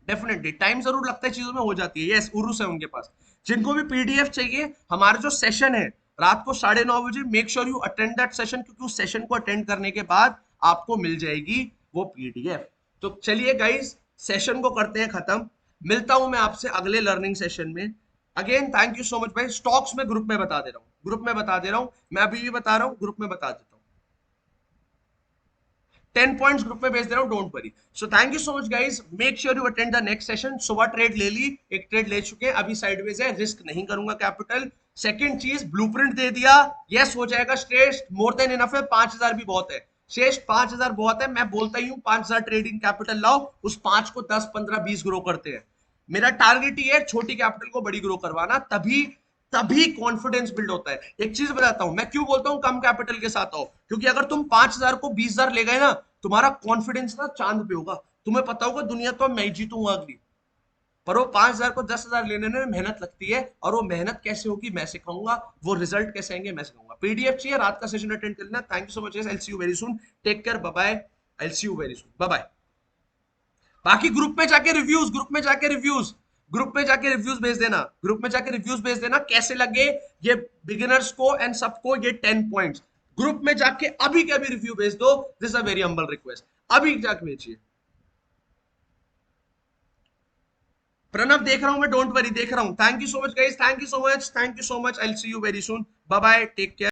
डेफिनेटली टाइम जरूर लगता है, चीजों में हो जाती है, यस उरुस है उनके पास। जिनको भी पीडीएफ चाहिए, हमारा जो सेशन है रात को 9:30 बजे, make sure you attend that session, क्योंकि उस सेशन को अटेंड करने के बाद आपको मिल जाएगी वो पीडीएफ। तो चलिए गाइस, सेशन को करते हैं खत्म। मिलता हूं मैं आपसे अगले लर्निंग सेशन में। Again thank you so much भाई। स्टॉक्स में ग्रुप में बता दे रहा हूँ, ग्रुप में बता दे रहा हूँ, मैं अभी भी बता रहा हूँ, ग्रुप में बता देता हूँ। 10 पॉइंट्स ग्रुप में भेज दे रहा हूँ, don't worry. So thank you so much guys, make sure you attend the next session. सुबह ट्रेड ले ली, एक ट्रेड ले चुके हैं, अभी साइडवेज है, रिस्क नहीं करूंगा कैपिटल। सेकंड चीज, ब्लूप्रिंट दे दिया, यस हो जाएगा श्रेष्ठ, मोर देन इनफ है, 5,000 भी बहुत है श्रेष्ठ, 5,000 बहुत है। मैं बोलता ही हूँ 5,000 ट्रेडिंग कैपिटल लाओ, उस 5 को 10 15 20 ग्रो करते हैं। मेरा टारगेट ही है छोटी कैपिटल को बड़ी ग्रो करवाना, तभी तभी कॉन्फिडेंस बिल्ड होता है। एक चीज बताता हूं, मैं क्यों बोलता हूं कम कैपिटल के साथ आओ, क्योंकि अगर तुम 5,000 को 20,000 ले गए ना, तुम्हारा कॉन्फिडेंस ना चांद पे होगा। तुम्हें पता होगा दुनिया तो मैं जीतूंगा अगली, पर वो 5,000 को 10,000 लेने में मेहनत लगती है, और वो मेहनत कैसे होगी मैं सिखाऊंगा, वो रिजल्ट कैसे आएंगे मैं सिखाऊंगा। पीडीएफ चाहिए, रात का सेशन अटेंड कर लेना। Thank you so much, I see you very soon, take care, bye bye, I see you very soon, bye bye. बाकी ग्रुप में जाके रिव्यूज, ग्रुप में जाके रिव्यूज भेज देना, ग्रुप में जाके रिव्यूज भेज देना, कैसे लगे ये बिगिनर्स को एंड सबको ये 10 पॉइंट्स। ग्रुप में जाके अभी के अभी रिव्यू भेज दो, this a very humble request, अभी जाके भेजिए। प्रणव देख रहा हूं मैं, डोंट वरी, देख रहा हूं। Thank you so much guys, thank you so much, thank you so much, I will see you very soon, bye bye, take care.